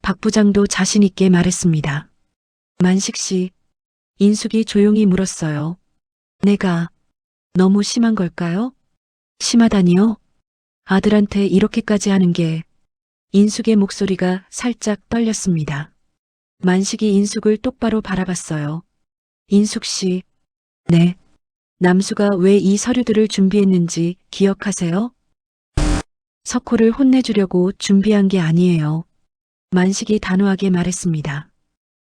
B: 박 부장도 자신 있게 말했습니다. 만식 씨, 인숙이 조용히 물었어요. 내가 너무 심한 걸까요? 심하다니요? 아들한테 이렇게까지 하는 게. 인숙의 목소리가 살짝 떨렸습니다. 만식이 인숙을 똑바로 바라봤어요. 인숙 씨, 네. 남수가 왜 이 서류들을 준비했는지 기억하세요? 석호를 혼내주려고 준비한 게 아니에요. 만식이 단호하게 말했습니다.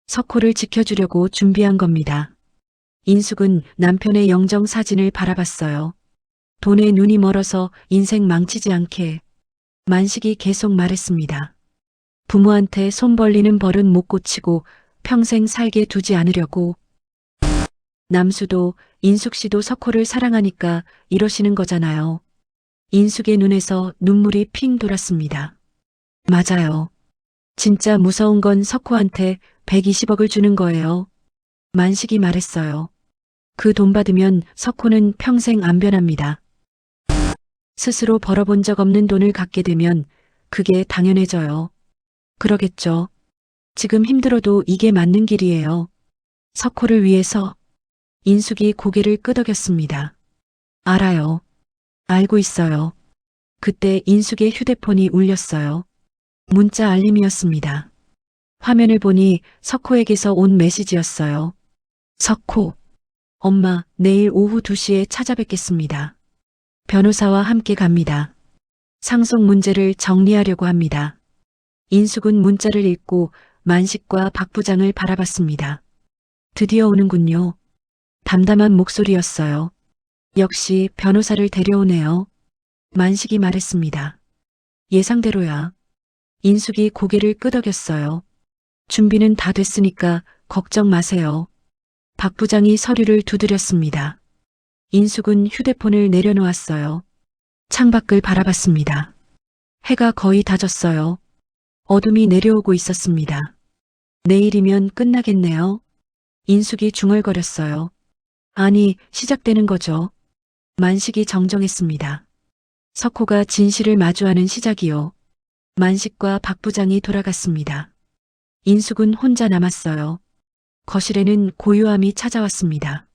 B: 석호를 지켜주려고 준비한 겁니다. 인숙은 남편의 영정 사진을 바라봤어요. 돈에 눈이 멀어서 인생 망치지 않게. 만식이 계속 말했습니다. 부모한테 손 벌리는 벌은 못 고치고 평생 살게 두지 않으려고. 남수도 인숙 씨도 석호를 사랑하니까 이러시는 거잖아요. 인숙의 눈에서 눈물이 핑 돌았습니다. 맞아요. 진짜 무서운 건 석호한테 120억을 주는 거예요. 만식이 말했어요. 그 돈 받으면 석호는 평생 안 변합니다. 스스로 벌어본 적 없는 돈을 갖게 되면 그게 당연해져요. 그러겠죠. 지금 힘들어도 이게 맞는 길이에요. 석호를 위해서. 인숙이 고개를 끄덕였습니다. 알아요. 알고 있어요. 그때 인숙의 휴대폰이 울렸어요. 문자 알림이었습니다. 화면을 보니 석호에게서 온 메시지였어요. 석호. 엄마, 내일 오후 2시에 찾아뵙겠습니다. 변호사와 함께 갑니다. 상속 문제를 정리하려고 합니다. 인숙은 문자를 읽고 만식과 박 부장을 바라봤습니다. 드디어 오는군요. 담담한 목소리였어요. 역시 변호사를 데려오네요. 만식이 말했습니다. 예상대로야. 인숙이 고개를 끄덕였어요. 준비는 다 됐으니까 걱정 마세요. 박 부장이 서류를 두드렸습니다. 인숙은 휴대폰을 내려놓았어요. 창밖을 바라봤습니다. 해가 거의 다 졌어요. 어둠이 내려오고 있었습니다. 내일이면 끝나겠네요. 인숙이 중얼거렸어요. 아니, 시작되는 거죠. 만식이 정정했습니다. 석호가 진실을 마주하는 시작이요. 만식과 박 부장이 돌아갔습니다. 인숙은 혼자 남았어요. 거실에는 고요함이 찾아왔습니다.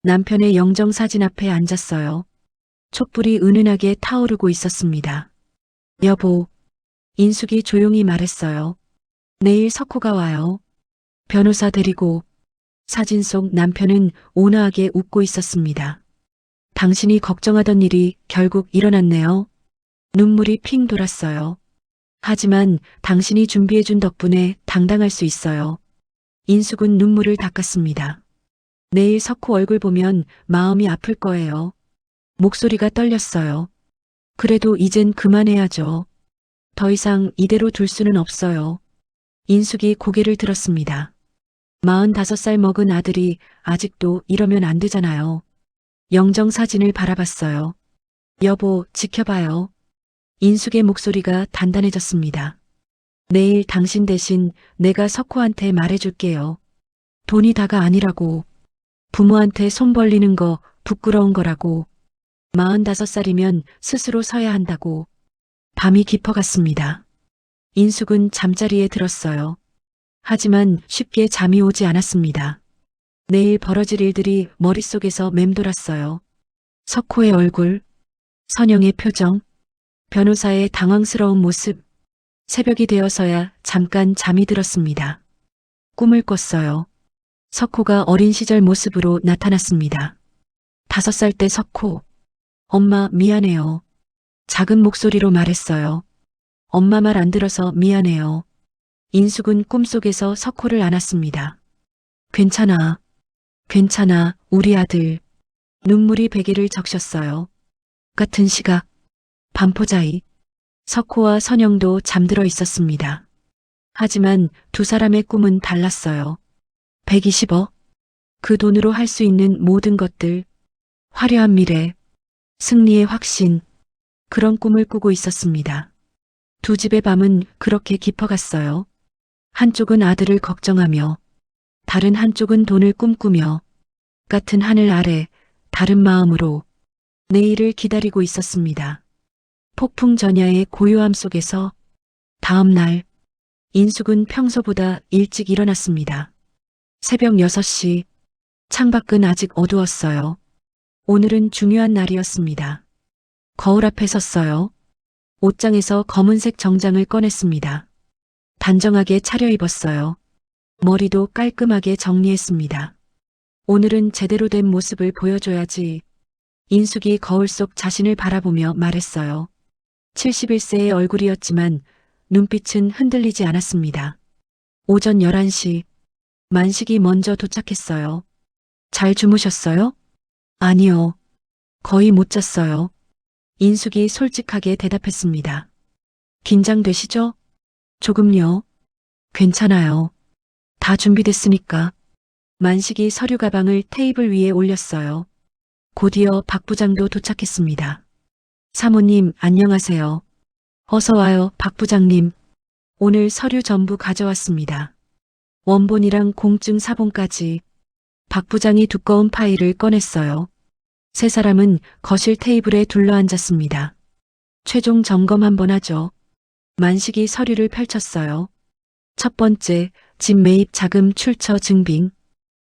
B: 남편의 영정사진 앞에 앉았어요. 촛불이 은은하게 타오르고 있었습니다. 여보, 인숙이 조용히 말했어요. 내일 석호가 와요. 변호사 데리고. 사진 속 남편은 온화하게 웃고 있었습니다. 당신이 걱정하던 일이 결국 일어났네요. 눈물이 핑 돌았어요. 하지만 당신이 준비해준 덕분에 당당할 수 있어요. 인숙은 눈물을 닦았습니다. 내일 석호 얼굴 보면 마음이 아플 거예요. 목소리가 떨렸어요. 그래도 이젠 그만해야죠. 더 이상 이대로 둘 수는 없어요. 인숙이 고개를 들었습니다. 45살 먹은 아들이 아직도 이러면 안 되잖아요. 영정 사진을 바라봤어요. 여보, 지켜봐요. 인숙의 목소리가 단단해졌습니다. 내일 당신 대신 내가 석호한테 말해줄게요. 돈이 다가 아니라고. 부모한테 손 벌리는 거 부끄러운 거라고. 45살이면 스스로 서야 한다고. 밤이 깊어갔습니다. 인숙은 잠자리에 들었어요. 하지만 쉽게 잠이 오지 않았습니다. 내일 벌어질 일들이 머릿속에서 맴돌았어요. 석호의 얼굴, 선영의 표정, 변호사의 당황스러운 모습. 새벽이 되어서야 잠깐 잠이 들었습니다. 꿈을 꿨어요. 석호가 어린 시절 모습으로 나타났습니다. 5살 때 석호. 엄마 미안해요. 작은 목소리로 말했어요. 엄마 말 안 들어서 미안해요. 인숙은 꿈속에서 석호를 안았습니다. 괜찮아. 괜찮아, 우리 아들. 눈물이 베개를 적셨어요. 같은 시각, 반포자이. 석호와 선영도 잠들어 있었습니다. 하지만 두 사람의 꿈은 달랐어요. 120억. 그 돈으로 할 수 있는 모든 것들. 화려한 미래. 승리의 확신. 그런 꿈을 꾸고 있었습니다. 두 집의 밤은 그렇게 깊어갔어요. 한쪽은 아들을 걱정하며 다른 한쪽은 돈을 꿈꾸며 같은 하늘 아래 다른 마음으로 내일을 기다리고 있었습니다. 폭풍 전야의 고요함 속에서 다음 날 인숙은 평소보다 일찍 일어났습니다. 새벽 6시 창밖은 아직 어두웠어요. 오늘은 중요한 날이었습니다. 거울 앞에 섰어요. 옷장에서 검은색 정장을 꺼냈습니다. 단정하게 차려입었어요. 머리도 깔끔하게 정리했습니다. 오늘은 제대로 된 모습을 보여줘야지. 인숙이 거울 속 자신을 바라보며 말했어요. 71세의 얼굴이었지만 눈빛은 흔들리지 않았습니다. 오전 11시 만식이 먼저 도착했어요. 잘 주무셨어요? 아니요. 거의 못 잤어요. 인숙이 솔직하게 대답했습니다. 긴장되시죠? 조금요. 괜찮아요. 다 준비됐으니까. 만식이 서류 가방을 테이블 위에 올렸어요. 곧이어 박 부장도 도착했습니다. 사모님, 안녕하세요. 어서 와요, 박 부장님. 오늘 서류 전부 가져왔습니다. 원본이랑 공증 사본까지. 박 부장이 두꺼운 파일을 꺼냈어요. 세 사람은 거실 테이블에 둘러앉았습니다. 최종 점검 한번 하죠. 만식이 서류를 펼쳤어요. 첫 번째, 집 매입 자금 출처 증빙.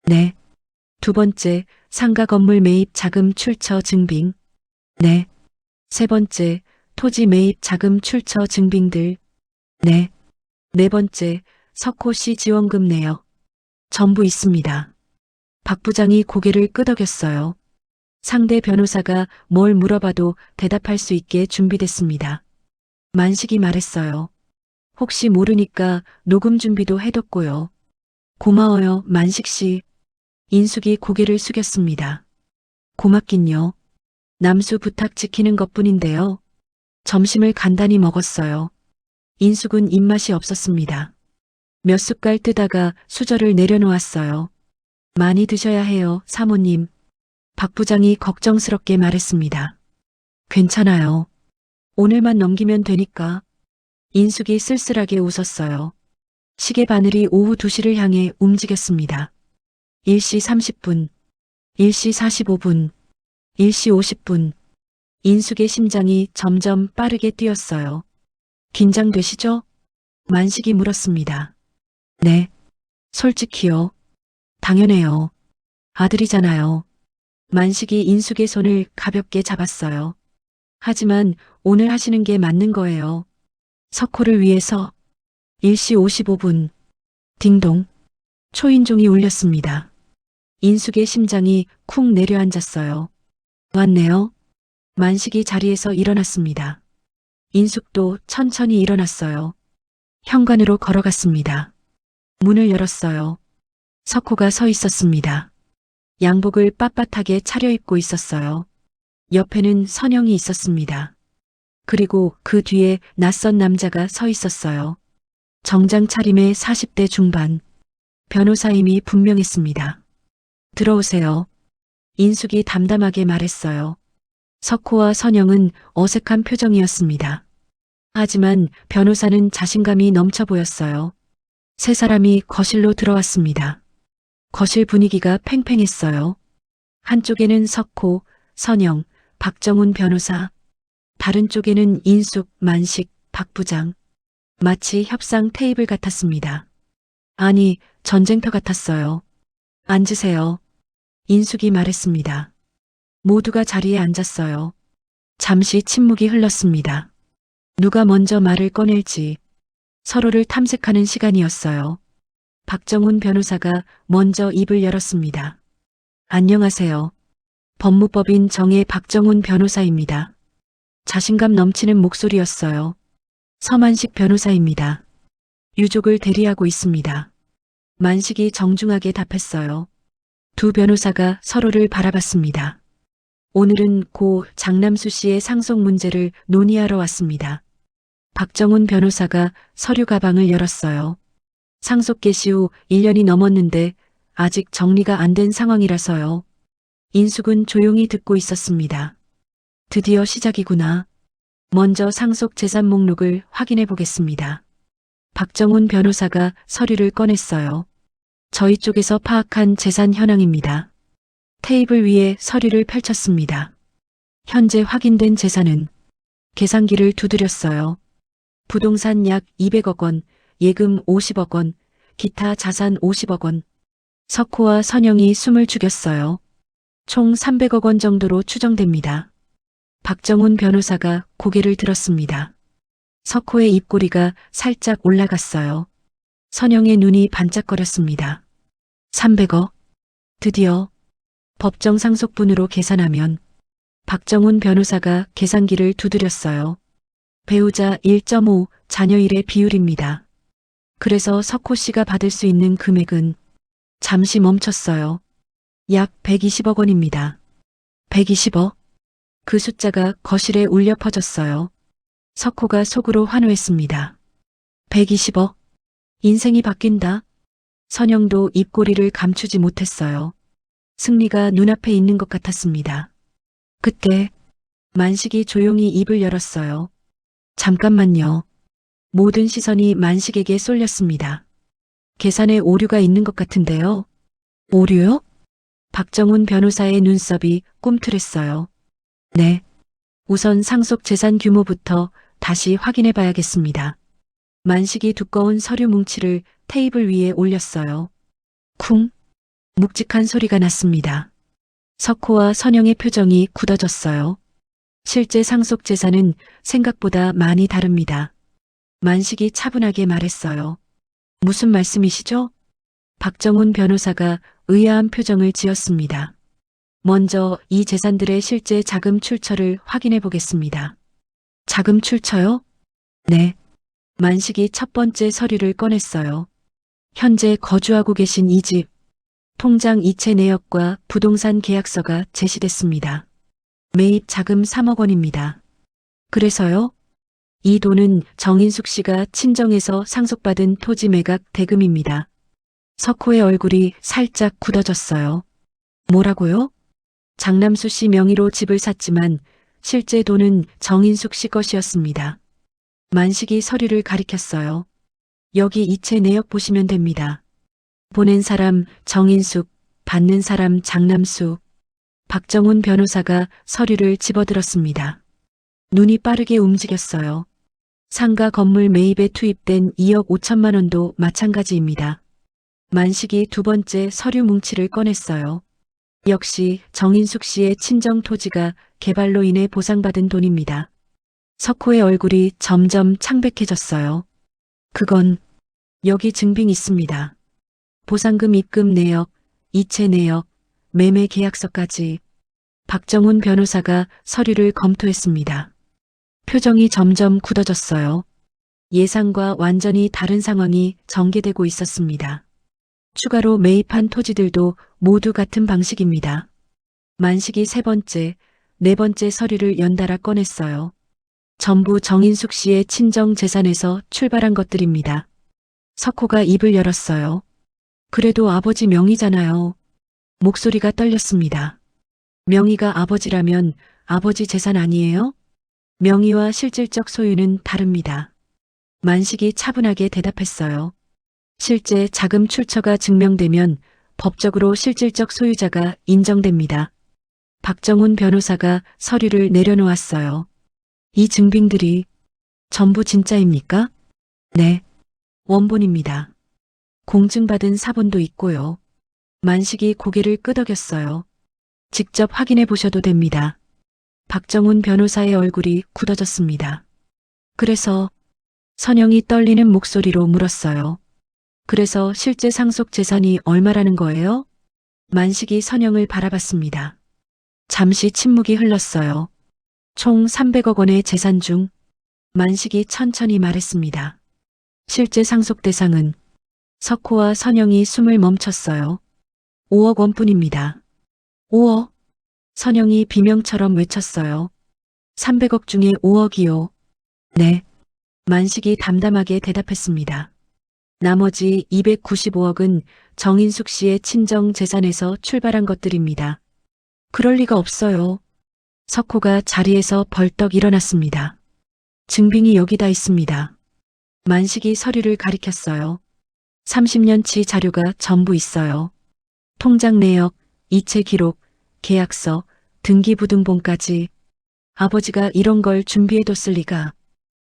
B: 네. 두 번째, 상가 건물 매입 자금 출처 증빙. 네. 세 번째, 토지 매입 자금 출처 증빙들. 네. 네 번째, 석호 씨 지원금 내역. 전부 있습니다. 박 부장이 고개를 끄덕였어요. 상대 변호사가 뭘 물어봐도 대답할 수 있게 준비됐습니다. 만식이 말했어요. 혹시 모르니까 녹음 준비도 해뒀고요. 고마워요, 만식 씨. 인숙이 고개를 숙였습니다. 고맙긴요. 남수 부탁 지키는 것뿐인데요. 점심을 간단히 먹었어요. 인숙은 입맛이 없었습니다. 몇 숟갈 뜨다가 수저를 내려놓았어요. 많이 드셔야 해요, 사모님. 박 부장이 걱정스럽게 말했습니다. 괜찮아요. 오늘만 넘기면 되니까. 인숙이 쓸쓸하게 웃었어요. 시계 바늘이 오후 2시를 향해 움직였습니다. 1시 30분, 1시 45분, 1시 50분. 인숙의 심장이 점점 빠르게 뛰었어요. 긴장되시죠? 만식이 물었습니다. 네. 솔직히요. 당연해요. 아들이잖아요. 만식이 인숙의 손을 가볍게 잡았어요. 하지만 오늘 하시는 게 맞는 거예요. 석호를 위해서. 1시 55분. 딩동. 초인종이 울렸습니다. 인숙의 심장이 쿵 내려앉았어요. 왔네요. 만식이 자리에서 일어났습니다. 인숙도 천천히 일어났어요. 현관으로 걸어갔습니다. 문을 열었어요. 석호가 서 있었습니다. 양복을 빳빳하게 차려입고 있었어요. 옆에는 선영이 있었습니다. 그리고 그 뒤에 낯선 남자가 서 있었어요. 정장 차림의 40대 중반. 변호사임이 분명했습니다. 들어오세요. 인숙이 담담하게 말했어요. 석호와 선영은 어색한 표정이었습니다. 하지만 변호사는 자신감이 넘쳐 보였어요. 세 사람이 거실로 들어왔습니다. 거실 분위기가 팽팽했어요. 한쪽에는 석호, 선영, 박정훈 변호사, 다른 쪽에는 인숙, 만식, 박 부장. 마치 협상 테이블 같았습니다. 아니, 전쟁터 같았어요. 앉으세요. 인숙이 말했습니다. 모두가 자리에 앉았어요. 잠시 침묵이 흘렀습니다. 누가 먼저 말을 꺼낼지 서로를 탐색하는 시간이었어요. 박정훈 변호사가 먼저 입을 열었습니다. 안녕하세요. 법무법인 정의 박정훈 변호사입니다. 자신감 넘치는 목소리였어요. 서만식 변호사입니다. 유족을 대리하고 있습니다. 만식이 정중하게 답했어요. 두 변호사가 서로를 바라봤습니다. 오늘은 고 장남수 씨의 상속 문제를 논의하러 왔습니다. 박정훈 변호사가 서류 가방을 열었어요. 상속 개시 후 1년이 넘었는데 아직 정리가 안 된 상황이라서요. 인숙은 조용히 듣고 있었습니다. 드디어 시작이구나. 먼저 상속 재산 목록을 확인해 보겠습니다. 박정훈 변호사가 서류를 꺼냈어요. 저희 쪽에서 파악한 재산 현황입니다. 테이블 위에 서류를 펼쳤습니다. 현재 확인된 재산은 계산기를 두드렸어요. 부동산 약 200억 원, 예금 50억 원, 기타 자산 50억 원. 석호와 선영이 숨을 죽였어요. 총 300억 원 정도로 추정됩니다. 박정훈 변호사가 고개를 들었습니다. 석호의 입꼬리가 살짝 올라갔어요. 선영의 눈이 반짝거렸습니다. 300억. 드디어 법정 상속분으로 계산하면 박정훈 변호사가 계산기를 두드렸어요. 배우자 1.5, 자녀 1의 비율입니다. 그래서 석호 씨가 받을 수 있는 금액은 잠시 멈췄어요. 약 120억 원입니다. 120억? 그 숫자가 거실에 울려 퍼졌어요. 석호가 속으로 환호했습니다. 120억? 인생이 바뀐다. 선영도 입꼬리를 감추지 못했어요. 승리가 눈앞에 있는 것 같았습니다. 그때 만식이 조용히 입을 열었어요. 잠깐만요. 모든 시선이 만식에게 쏠렸습니다. 계산에 오류가 있는 것 같은데요. 오류요? 박정훈 변호사의 눈썹이 꿈틀했어요. 네. 우선 상속 재산 규모부터 다시 확인해 봐야겠습니다. 만식이 두꺼운 서류 뭉치를 테이블 위에 올렸어요. 쿵. 묵직한 소리가 났습니다. 석호와 선영의 표정이 굳어졌어요. 실제 상속 재산은 생각보다 많이 다릅니다. 만식이 차분하게 말했어요. 무슨 말씀이시죠? 박정훈 변호사가 의아한 표정을 지었습니다. 먼저 이 재산들의 실제 자금 출처를 확인해 보겠습니다. 자금 출처요? 네. 만식이 첫 번째 서류를 꺼냈어요. 현재 거주하고 계신 이 집, 통장 이체 내역과 부동산 계약서가 제시됐습니다. 매입 자금 3억 원입니다. 그래서요? 이 돈은 정인숙 씨가 친정에서 상속받은 토지 매각 대금입니다. 석호의 얼굴이 살짝 굳어졌어요. 뭐라고요? 장남수 씨 명의로 집을 샀지만 실제 돈은 정인숙 씨 것이었습니다. 만식이 서류를 가리켰어요. 여기 이체 내역 보시면 됩니다. 보낸 사람 정인숙, 받는 사람 장남수. 박정훈 변호사가 서류를 집어들었습니다. 눈이 빠르게 움직였어요. 상가 건물 매입에 투입된 2억 5천만 원도 마찬가지입니다. 만식이 두 번째 서류 뭉치를 꺼냈어요. 역시 정인숙 씨의 친정 토지가 개발로 인해 보상받은 돈입니다. 석호의 얼굴이 점점 창백해졌어요. 그건 여기 증빙 있습니다. 보상금 입금 내역, 이체 내역, 매매 계약서까지. 박정훈 변호사가 서류를 검토했습니다. 표정이 점점 굳어졌어요. 예상과 완전히 다른 상황이 전개되고 있었습니다. 추가로 매입한 토지들도 모두 같은 방식입니다. 만식이 세 번째, 네 번째 서류를 연달아 꺼냈어요. 전부 정인숙 씨의 친정 재산에서 출발한 것들입니다. 석호가 입을 열었어요. 그래도 아버지 명의잖아요. 목소리가 떨렸습니다. 명의가 아버지라면 아버지 재산 아니에요? 명의와 실질적 소유는 다릅니다. 만식이 차분하게 대답했어요. 실제 자금 출처가 증명되면 법적으로 실질적 소유자가 인정됩니다. 박정훈 변호사가 서류를 내려놓았어요. 이 증빙들이 전부 진짜입니까? 네. 원본입니다. 공증받은 사본도 있고요. 만식이 고개를 끄덕였어요. 직접 확인해 보셔도 됩니다. 박정훈 변호사의 얼굴이 굳어졌습니다. 그래서 선영이 떨리는 목소리로 물었어요. 그래서 실제 상속 재산이 얼마라는 거예요? 만식이 선영을 바라봤습니다. 잠시 침묵이 흘렀어요. 총 300억 원의 재산 중 만식이 천천히 말했습니다. 실제 상속 대상은 석호와 선영이 숨을 멈췄어요. 5억 원뿐입니다. 5억? 선영이 비명처럼 외쳤어요. 300억 중에 5억이요. 네. 만식이 담담하게 대답했습니다. 나머지 295억은 정인숙 씨의 친정 재산에서 출발한 것들입니다. 그럴 리가 없어요. 석호가 자리에서 벌떡 일어났습니다. 증빙이 여기다 있습니다. 만식이 서류를 가리켰어요. 30년치 자료가 전부 있어요. 통장 내역, 이체 기록, 계약서, 등기부등본까지. 아버지가 이런 걸 준비해뒀을 리가.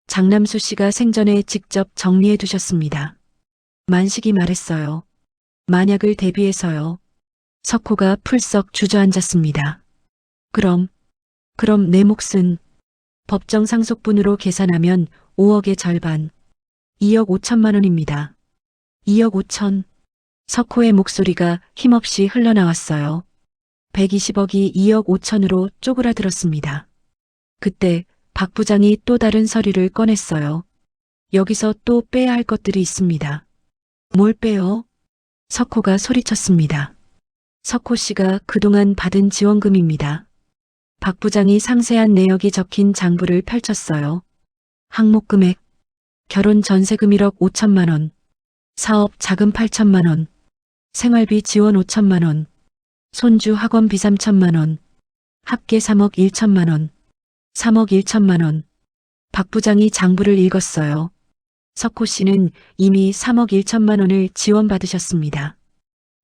B: 장남수 씨가 생전에 직접 정리해 두셨습니다. 만식이 말했어요. 만약을 대비해서요. 석호가 풀썩 주저앉았습니다. 그럼 내 몫은 법정 상속분으로 계산하면 5억의 절반, 2억 5천만 원입니다. 2억 5천. 석호의 목소리가 힘없이 흘러나왔어요. 120억이 2억 5천으로 쪼그라들었습니다. 그때 박 부장이 또 다른 서류를 꺼냈어요. 여기서 또 빼야 할 것들이 있습니다. 뭘 빼요? 석호가 소리쳤습니다. 석호 씨가 그동안 받은 지원금입니다. 박 부장이 상세한 내역이 적힌 장부를 펼쳤어요. 항목 금액, 결혼 전세금 1억 5천만 원, 사업 자금 8천만 원, 생활비 지원 5천만 원, 손주 학원비 3천만 원, 합계 3억 1천만 원, 3억 1천만 원. 박 부장이 장부를 읽었어요. 석호 씨는 이미 3억 1천만 원을 지원받으셨습니다.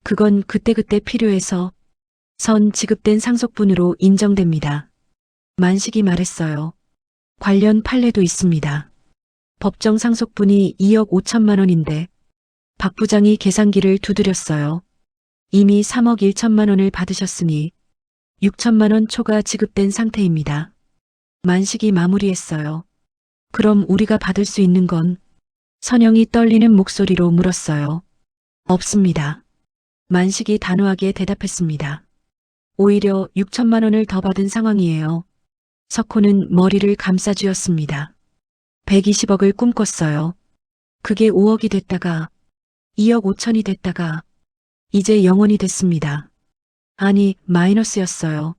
B: 그건 그때그때 필요해서 선 지급된 상속분으로 인정됩니다. 만식이 말했어요. 관련 판례도 있습니다. 법정 상속분이 2억 5천만 원인데 박 부장이 계산기를 두드렸어요. 이미 3억 1천만 원을 받으셨으니 6천만 원 초과 지급된 상태입니다. 만식이 마무리했어요. 그럼 우리가 받을 수 있는 건? 선영이 떨리는 목소리로 물었어요. 없습니다. 만식이 단호하게 대답했습니다. 오히려 6천만 원을 더 받은 상황이에요. 석호는 머리를 감싸쥐었습니다. 120억을 꿈꿨어요. 그게 5억이 됐다가 2억 5천이 됐다가 이제 0원이 됐습니다. 아니, 마이너스였어요.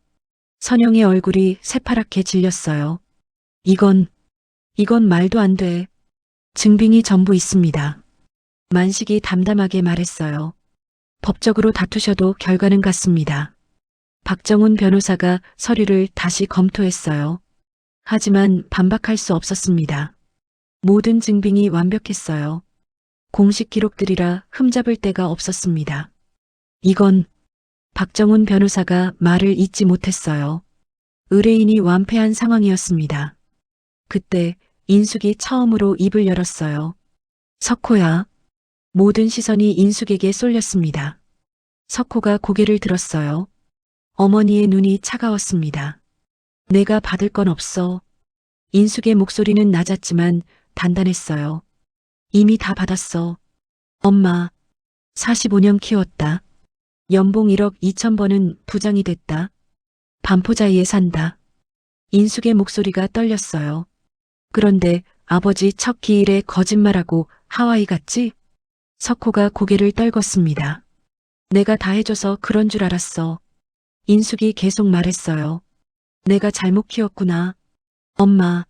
B: 선영의 얼굴이 새파랗게 질렸어요. 이건 말도 안 돼. 증빙이 전부 있습니다. 만식이 담담하게 말했어요. 법적으로 다투셔도 결과는 같습니다. 박정훈 변호사가 서류를 다시 검토했어요. 하지만 반박할 수 없었습니다. 모든 증빙이 완벽했어요. 공식 기록들이라 흠잡을 데가 없었습니다. 이건 박정훈 변호사가 말을 잇지 못했어요. 의뢰인이 완패한 상황이었습니다. 그때 인숙이 처음으로 입을 열었어요. 석호야. 모든 시선이 인숙에게 쏠렸습니다. 석호가 고개를 들었어요. 어머니의 눈이 차가웠습니다. 내가 받을 건 없어. 인숙의 목소리는 낮았지만 단단했어요. 이미 다 받았어. 엄마, 45년 키웠다. 연봉 1억 2천 번은 부장이 됐다. 반포자이에 산다. 인숙의 목소리가 떨렸어요. 그런데 아버지 첫 기일에 거짓말하고 하와이 갔지? 석호가 고개를 떨궜습니다. 내가 다 해줘서 그런 줄 알았어. 인숙이 계속 말했어요. 내가 잘못 키웠구나. 엄마,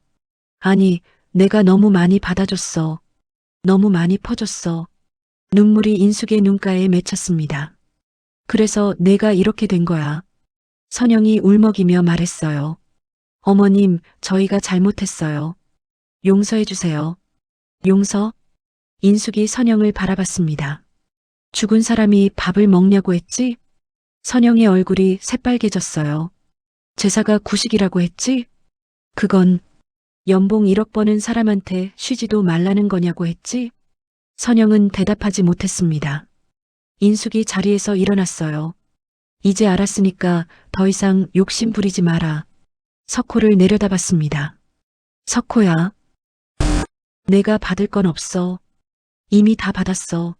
B: 아니, 내가 너무 많이 받아줬어. 너무 많이 퍼줬어. 눈물이 인숙의 눈가에 맺혔습니다. 그래서 내가 이렇게 된 거야. 선영이 울먹이며 말했어요. 어머님, 저희가 잘못했어요. 용서해 주세요. 용서? 인숙이 선영을 바라봤습니다. 죽은 사람이 밥을 먹냐고 했지? 선영의 얼굴이 새빨개졌어요. 제사가 구식이라고 했지? 그건 연봉 1억 버는 사람한테 쉬지도 말라는 거냐고 했지? 선영은 대답하지 못했습니다. 인숙이 자리에서 일어났어요. 이제 알았으니까 더 이상 욕심 부리지 마라. 석호를 내려다봤습니다. 석호야. 내가 받을 건 없어. 이미 다 받았어.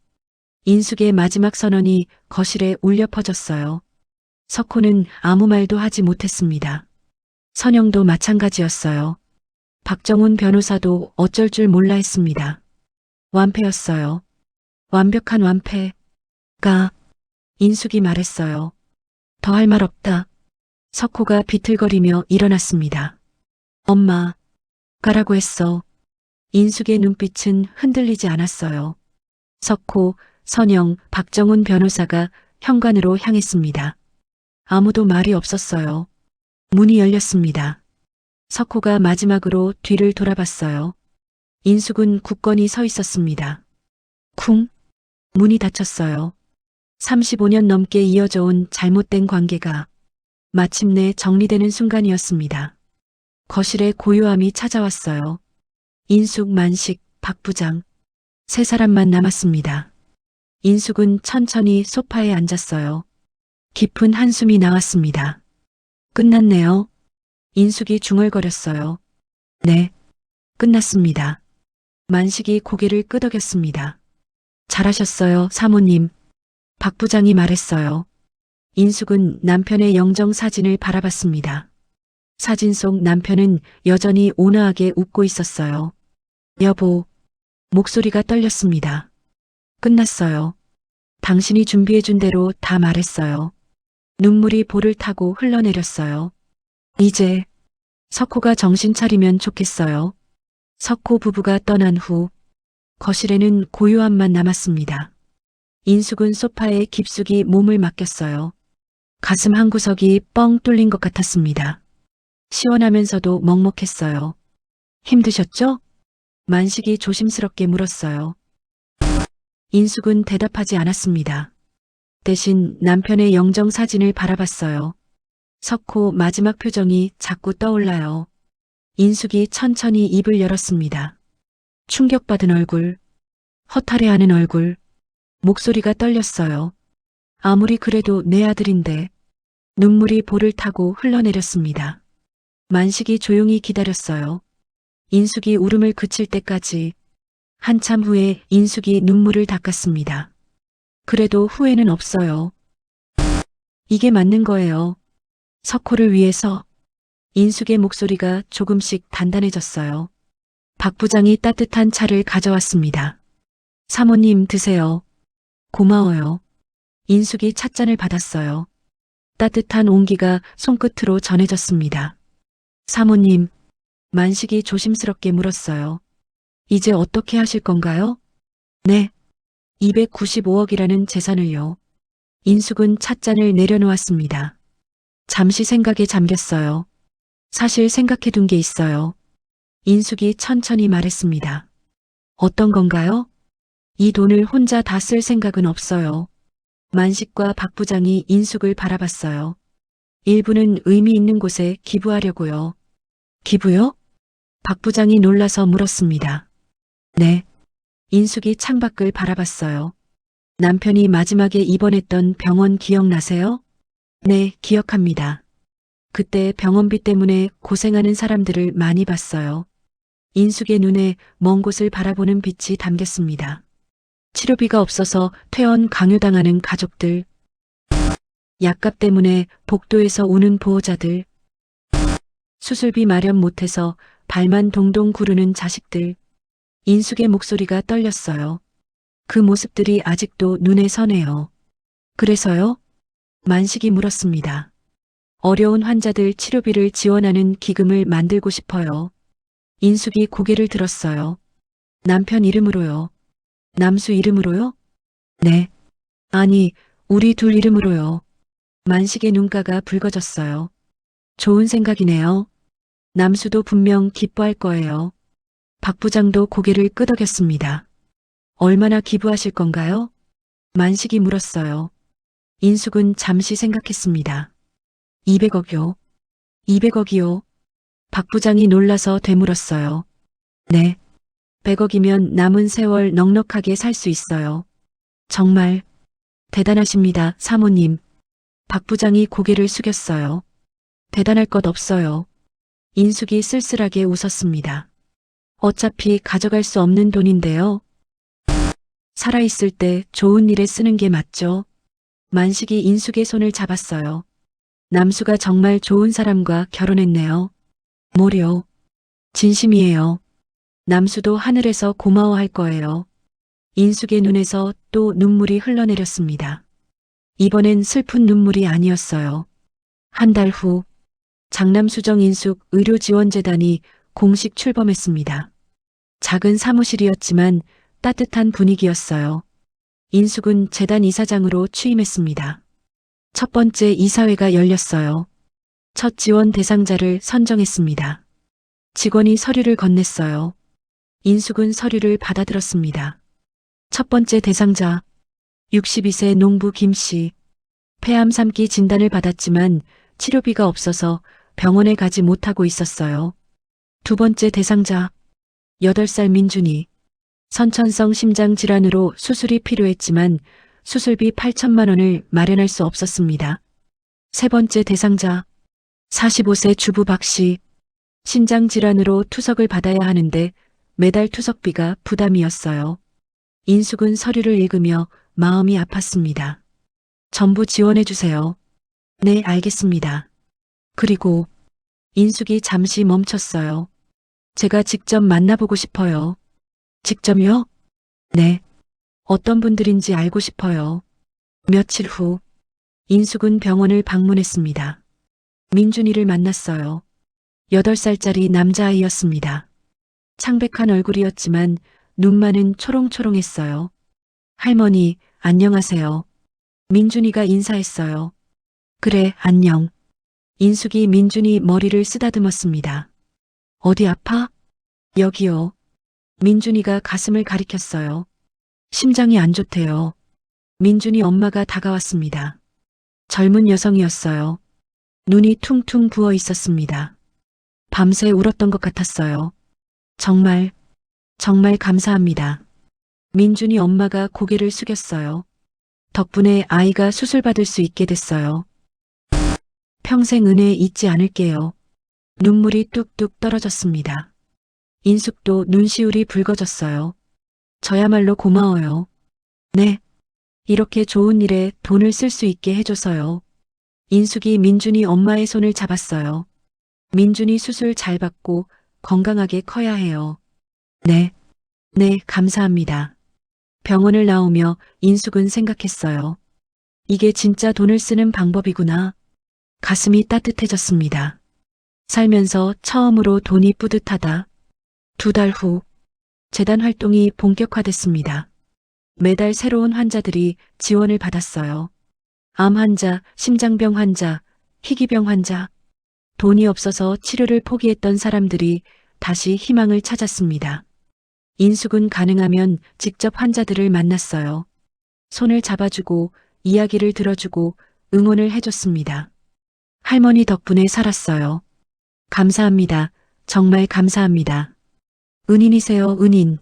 B: 인숙의 마지막 선언이 거실에 울려 퍼졌어요. 석호는 아무 말도 하지 못했습니다. 선영도 마찬가지였어요. 박정훈 변호사도 어쩔 줄 몰라 했습니다. 완패였어요. 완벽한 완패가 인숙이 말했어요. 더 할 말 없다. 석호가 비틀거리며 일어났습니다. 엄마, 가라고 했어. 인숙의 눈빛은 흔들리지 않았어요. 석호, 선영, 박정훈 변호사가 현관으로 향했습니다. 아무도 말이 없었어요. 문이 열렸습니다. 석호가 마지막으로 뒤를 돌아봤어요. 인숙은 굳건히 서 있었습니다. 쿵! 문이 닫혔어요. 35년 넘게 이어져 온 잘못된 관계가 마침내 정리되는 순간이었습니다. 거실에 고요함이 찾아왔어요. 인숙, 만식, 박 부장. 세 사람만 남았습니다. 인숙은 천천히 소파에 앉았어요. 깊은 한숨이 나왔습니다. 끝났네요. 인숙이 중얼거렸어요. 네, 끝났습니다. 만식이 고개를 끄덕였습니다. 잘하셨어요, 사모님. 박 부장이 말했어요. 인숙은 남편의 영정 사진을 바라봤습니다. 사진 속 남편은 여전히 온화하게 웃고 있었어요. 여보, 목소리가 떨렸습니다. 끝났어요. 당신이 준비해준 대로 다 말했어요. 눈물이 볼을 타고 흘러내렸어요. 이제 석호가 정신 차리면 좋겠어요. 석호 부부가 떠난 후 거실에는 고요함만 남았습니다. 인숙은 소파에 깊숙이 몸을 맡겼어요. 가슴 한구석이 뻥 뚫린 것 같았습니다. 시원하면서도 먹먹했어요. 힘드셨죠? 만식이 조심스럽게 물었어요. 인숙은 대답하지 않았습니다. 대신 남편의 영정 사진을 바라봤어요. 석호 마지막 표정이 자꾸 떠올라요. 인숙이 천천히 입을 열었습니다. 충격받은 얼굴, 허탈해하는 얼굴, 목소리가 떨렸어요. 아무리 그래도 내 아들인데. 눈물이 볼을 타고 흘러내렸습니다. 만식이 조용히 기다렸어요. 인숙이 울음을 그칠 때까지. 한참 후에 인숙이 눈물을 닦았습니다. 그래도 후회는 없어요. 이게 맞는 거예요. 석호를 위해서. 인숙의 목소리가 조금씩 단단해졌어요. 박 부장이 따뜻한 차를 가져왔습니다. 사모님 드세요. 고마워요. 인숙이 찻잔을 받았어요. 따뜻한 온기가 손끝으로 전해졌습니다. 사모님, 만식이 조심스럽게 물었어요. 이제 어떻게 하실 건가요? 네. 295억이라는 재산을요. 인숙은 찻잔을 내려놓았습니다. 잠시 생각에 잠겼어요. 사실 생각해둔 게 있어요. 인숙이 천천히 말했습니다. 어떤 건가요? 이 돈을 혼자 다 쓸 생각은 없어요. 만식과 박 부장이 인숙을 바라봤어요. 일부는 의미 있는 곳에 기부하려고요. 기부요? 박 부장이 놀라서 물었습니다. 네. 인숙이 창밖을 바라봤어요. 남편이 마지막에 입원했던 병원 기억나세요? 네, 기억합니다. 그때 병원비 때문에 고생하는 사람들을 많이 봤어요. 인숙의 눈에 먼 곳을 바라보는 빛이 담겼습니다. 치료비가 없어서 퇴원 강요당하는 가족들, 약값 때문에 복도에서 우는 보호자들, 수술비 마련 못해서 발만 동동 구르는 자식들. 인숙의 목소리가 떨렸어요. 그 모습들이 아직도 눈에 선해요. 그래서요? 만식이 물었습니다. 어려운 환자들 치료비를 지원하는 기금을 만들고 싶어요. 인숙이 고개를 들었어요. 남편 이름으로요. 남수 이름으로요? 네. 아니, 우리 둘 이름으로요. 만식의 눈가가 붉어졌어요. 좋은 생각이네요. 남수도 분명 기뻐할 거예요. 박 부장도 고개를 끄덕였습니다. 얼마나 기부하실 건가요? 만식이 물었어요. 인숙은 잠시 생각했습니다. 200억요. 200억이요. 박 부장이 놀라서 되물었어요. 네. 100억이면 남은 세월 넉넉하게 살 수 있어요. 정말 대단하십니다, 사모님. 박 부장이 고개를 숙였어요. 대단할 것 없어요. 인숙이 쓸쓸하게 웃었습니다. 어차피 가져갈 수 없는 돈인데요. 살아있을 때 좋은 일에 쓰는 게 맞죠. 만식이 인숙의 손을 잡았어요. 남수가 정말 좋은 사람과 결혼했네요. 뭐려? 진심이에요. 남수도 하늘에서 고마워할 거예요. 인숙의 눈에서 또 눈물이 흘러내렸습니다. 이번엔 슬픈 눈물이 아니었어요. 한 달 후, 장남수정 인숙 의료지원재단이 공식 출범했습니다. 작은 사무실이었지만 따뜻한 분위기였어요. 인숙은 재단 이사장으로 취임했습니다. 첫 번째 이사회가 열렸어요. 첫 지원 대상자를 선정했습니다. 직원이 서류를 건넸어요. 인숙은 서류를 받아들었습니다. 첫 번째 대상자, 62세 농부 김씨. 폐암 3기 진단을 받았지만 치료비가 없어서 병원에 가지 못하고 있었어요. 두 번째 대상자, 8살 민준이. 선천성 심장 질환으로 수술이 필요했지만 수술비 8천만 원을 마련할 수 없었습니다. 세 번째 대상자, 45세 주부 박씨. 심장 질환으로 투석을 받아야 하는데 매달 투석비가 부담이었어요. 인숙은 서류를 읽으며 마음이 아팠습니다. 전부 지원해 주세요. 네, 알겠습니다. 그리고 인숙이 잠시 멈췄어요. 제가 직접 만나보고 싶어요. 직접요? 네. 어떤 분들인지 알고 싶어요. 며칠 후, 인숙은 병원을 방문했습니다. 민준이를 만났어요. 8살짜리 남자아이였습니다. 창백한 얼굴이었지만 눈만은 초롱초롱했어요. 할머니, 안녕하세요. 민준이가 인사했어요. 그래, 안녕. 인숙이 민준이 머리를 쓰다듬었습니다. 어디 아파? 여기요. 민준이가 가슴을 가리켰어요. 심장이 안 좋대요. 민준이 엄마가 다가왔습니다. 젊은 여성이었어요. 눈이 퉁퉁 부어 있었습니다. 밤새 울었던 것 같았어요. 정말 감사합니다. 민준이 엄마가 고개를 숙였어요. 덕분에 아이가 수술받을 수 있게 됐어요. 평생 은혜 잊지 않을게요. 눈물이 뚝뚝 떨어졌습니다. 인숙도 눈시울이 붉어졌어요. 저야말로 고마워요. 네. 이렇게 좋은 일에 돈을 쓸 수 있게 해줘서요. 인숙이 민준이 엄마의 손을 잡았어요. 민준이 수술 잘 받고 건강하게 커야 해요. 네. 네, 감사합니다. 병원을 나오며 인숙은 생각했어요. 이게 진짜 돈을 쓰는 방법이구나. 가슴이 따뜻해졌습니다. 살면서 처음으로 돈이 뿌듯하다. 2달 후, 재단 활동이 본격화됐습니다. 매달 새로운 환자들이 지원을 받았어요. 암 환자, 심장병 환자, 희귀병 환자. 돈이 없어서 치료를 포기했던 사람들이 다시 희망을 찾았습니다. 인숙은 가능하면 직접 환자들을 만났어요. 손을 잡아주고 이야기를 들어주고 응원을 해줬습니다. 할머니 덕분에 살았어요. 감사합니다. 정말 감사합니다. 은인이세요, 은인.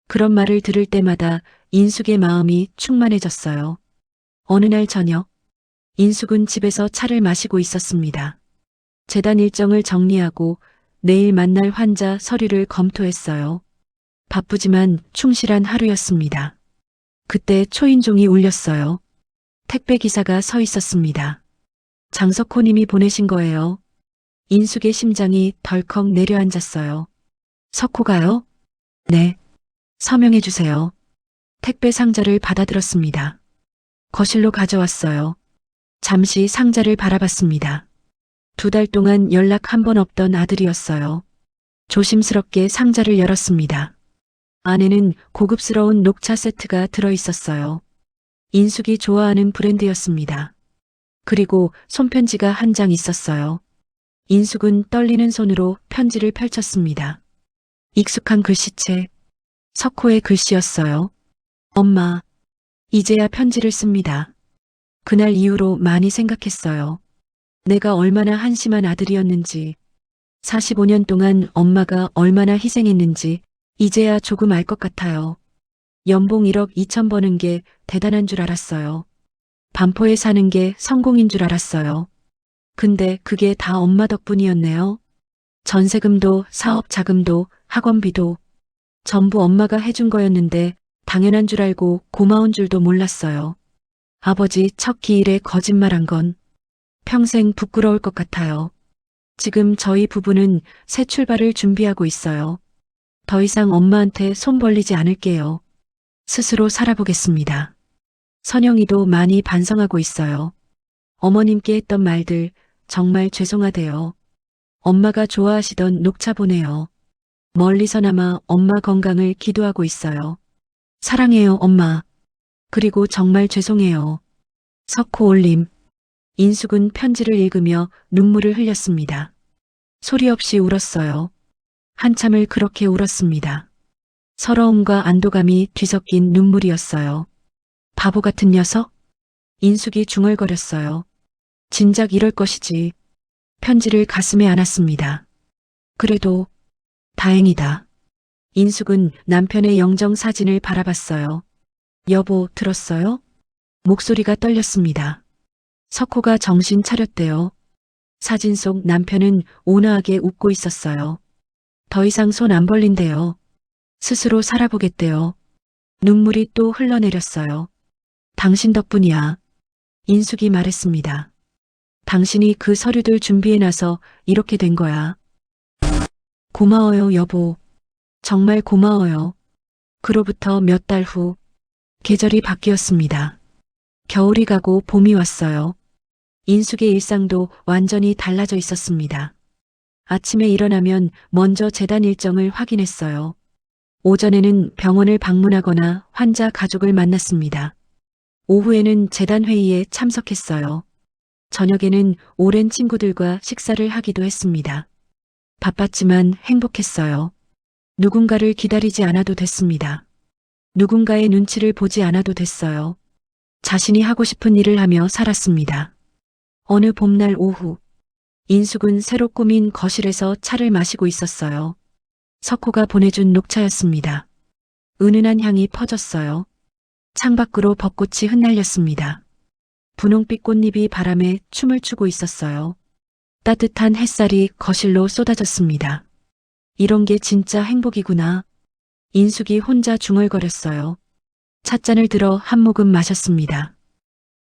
B: 그런 말을 들을 때마다 인숙의 마음이 충만해졌어요. 어느 날 저녁, 인숙은 집에서 차를 마시고 있었습니다. 재단 일정을 정리하고 내일 만날 환자 서류를 검토했어요. 바쁘지만 충실한 하루였습니다. 그때 초인종이 울렸어요. 택배 기사가 서 있었습니다. 장석호님이 보내신 거예요. 인숙의 심장이 덜컥 내려앉았어요. 석호가요? 네. 서명해 주세요. 택배 상자를 받아들었습니다. 거실로 가져왔어요. 잠시 상자를 바라봤습니다. 2달 동안 연락 한 번 없던 아들이었어요. 조심스럽게 상자를 열었습니다. 안에는 고급스러운 녹차 세트가 들어 있었어요. 인숙이 좋아하는 브랜드였습니다. 그리고 손편지가 한 장 있었어요. 인숙은 떨리는 손으로 편지를 펼쳤습니다. 익숙한 글씨체, 석호의 글씨였어요. 엄마, 이제야 편지를 씁니다. 그날 이후로 많이 생각했어요. 내가 얼마나 한심한 아들이었는지, 45년 동안 엄마가 얼마나 희생했는지 이제야 조금 알 것 같아요. 연봉 1억 2천 버는 게 대단한 줄 알았어요. 반포에 사는 게 성공인 줄 알았어요. 근데 그게 다 엄마 덕분이었네요. 전세금도 사업 자금도 학원비도 전부 엄마가 해준 거였는데 당연한 줄 알고 고마운 줄도 몰랐어요. 아버지 첫 기일에 거짓말한 건 평생 부끄러울 것 같아요. 지금 저희 부부는 새 출발을 준비하고 있어요. 더 이상 엄마한테 손 벌리지 않을게요. 스스로 살아보겠습니다. 선영이도 많이 반성하고 있어요. 어머님께 했던 말들 정말 죄송하대요. 엄마가 좋아하시던 녹차 보내요. 멀리서나마 엄마 건강을 기도하고 있어요. 사랑해요, 엄마. 그리고 정말 죄송해요. 석호 올림. 인숙은 편지를 읽으며 눈물을 흘렸습니다. 소리 없이 울었어요. 한참을 그렇게 울었습니다. 서러움과 안도감이 뒤섞인 눈물이었어요. 바보 같은 녀석? 인숙이 중얼거렸어요. 진작 이럴 것이지. 편지를 가슴에 안았습니다. 그래도 다행이다. 인숙은 남편의 영정 사진을 바라봤어요. 여보, 들었어요? 목소리가 떨렸습니다. 석호가 정신 차렸대요. 사진 속 남편은 온화하게 웃고 있었어요. 더 이상 손 안 벌린대요. 스스로 살아보겠대요. 눈물이 또 흘러내렸어요. 당신 덕분이야. 인숙이 말했습니다. 당신이 그 서류들 준비해놔서 이렇게 된 거야. 고마워요, 여보. 정말 고마워요. 그로부터 몇 달 후, 계절이 바뀌었습니다. 겨울이 가고 봄이 왔어요. 인숙의 일상도 완전히 달라져 있었습니다. 아침에 일어나면 먼저 재단 일정을 확인했어요. 오전에는 병원을 방문하거나 환자 가족을 만났습니다. 오후에는 재단 회의에 참석했어요. 저녁에는 오랜 친구들과 식사를 하기도 했습니다. 바빴지만 행복했어요. 누군가를 기다리지 않아도 됐습니다. 누군가의 눈치를 보지 않아도 됐어요. 자신이 하고 싶은 일을 하며 살았습니다. 어느 봄날 오후, 인숙은 새로 꾸민 거실에서 차를 마시고 있었어요. 석호가 보내준 녹차였습니다. 은은한 향이 퍼졌어요. 창밖으로 벚꽃이 흩날렸습니다. 분홍빛 꽃잎이 바람에 춤을 추고 있었어요. 따뜻한 햇살이 거실로 쏟아졌습니다. 이런 게 진짜 행복이구나. 인숙이 혼자 중얼거렸어요. 찻잔을 들어 한 모금 마셨습니다.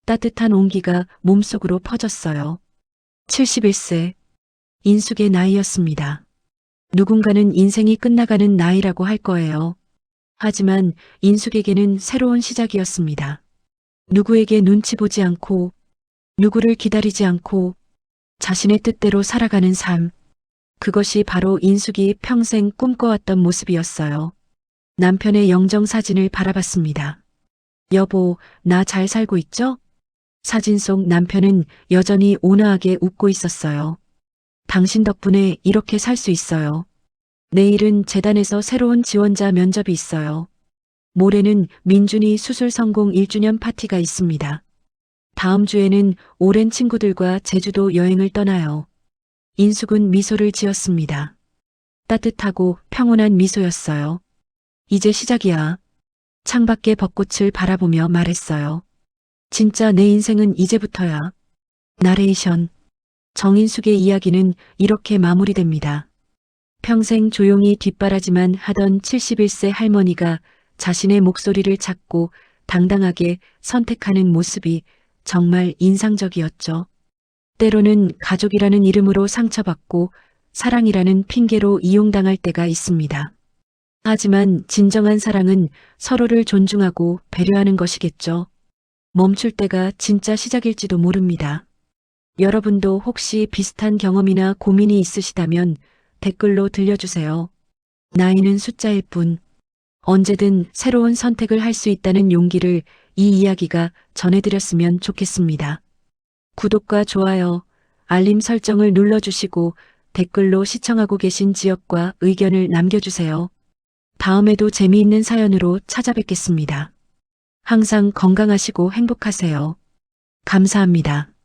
B: 따뜻한 온기가 몸속으로 퍼졌어요. 71세. 인숙의 나이였습니다. 누군가는 인생이 끝나가는 나이라고 할 거예요. 하지만 인숙에게는 새로운 시작이었습니다. 누구에게 눈치 보지 않고, 누구를 기다리지 않고, 자신의 뜻대로 살아가는 삶. 그것이 바로 인숙이 평생 꿈꿔왔던 모습이었어요. 남편의 영정 사진을 바라봤습니다. 여보, 나 잘 살고 있죠? 사진 속 남편은 여전히 온화하게 웃고 있었어요. 당신 덕분에 이렇게 살 수 있어요. 내일은 재단에서 새로운 지원자 면접이 있어요. 모레는 민준이 수술 성공 1주년 파티가 있습니다. 다음 주에는 오랜 친구들과 제주도 여행을 떠나요. 인숙은 미소를 지었습니다. 따뜻하고 평온한 미소였어요. 이제 시작이야. 창밖의 벚꽃을 바라보며 말했어요. 진짜 내 인생은 이제부터야. 나레이션. 정인숙의 이야기는 이렇게 마무리됩니다. 평생 조용히 뒷바라지만 하던 71세 할머니가 자신의 목소리를 찾고 당당하게 선택하는 모습이 정말 인상적이었죠. 때로는 가족이라는 이름으로 상처받고 사랑이라는 핑계로 이용당할 때가 있습니다. 하지만 진정한 사랑은 서로를 존중하고 배려하는 것이겠죠. 멈출 때가 진짜 시작일지도 모릅니다. 여러분도 혹시 비슷한 경험이나 고민이 있으시다면 댓글로 들려주세요. 나이는 숫자일 뿐 언제든 새로운 선택을 할 수 있다는 용기를 이 이야기가 전해드렸으면 좋겠습니다. 구독과 좋아요, 알림 설정을 눌러주시고 댓글로 시청하고 계신 지역과 의견을 남겨주세요. 다음에도 재미있는 사연으로 찾아뵙겠습니다. 항상 건강하시고 행복하세요. 감사합니다.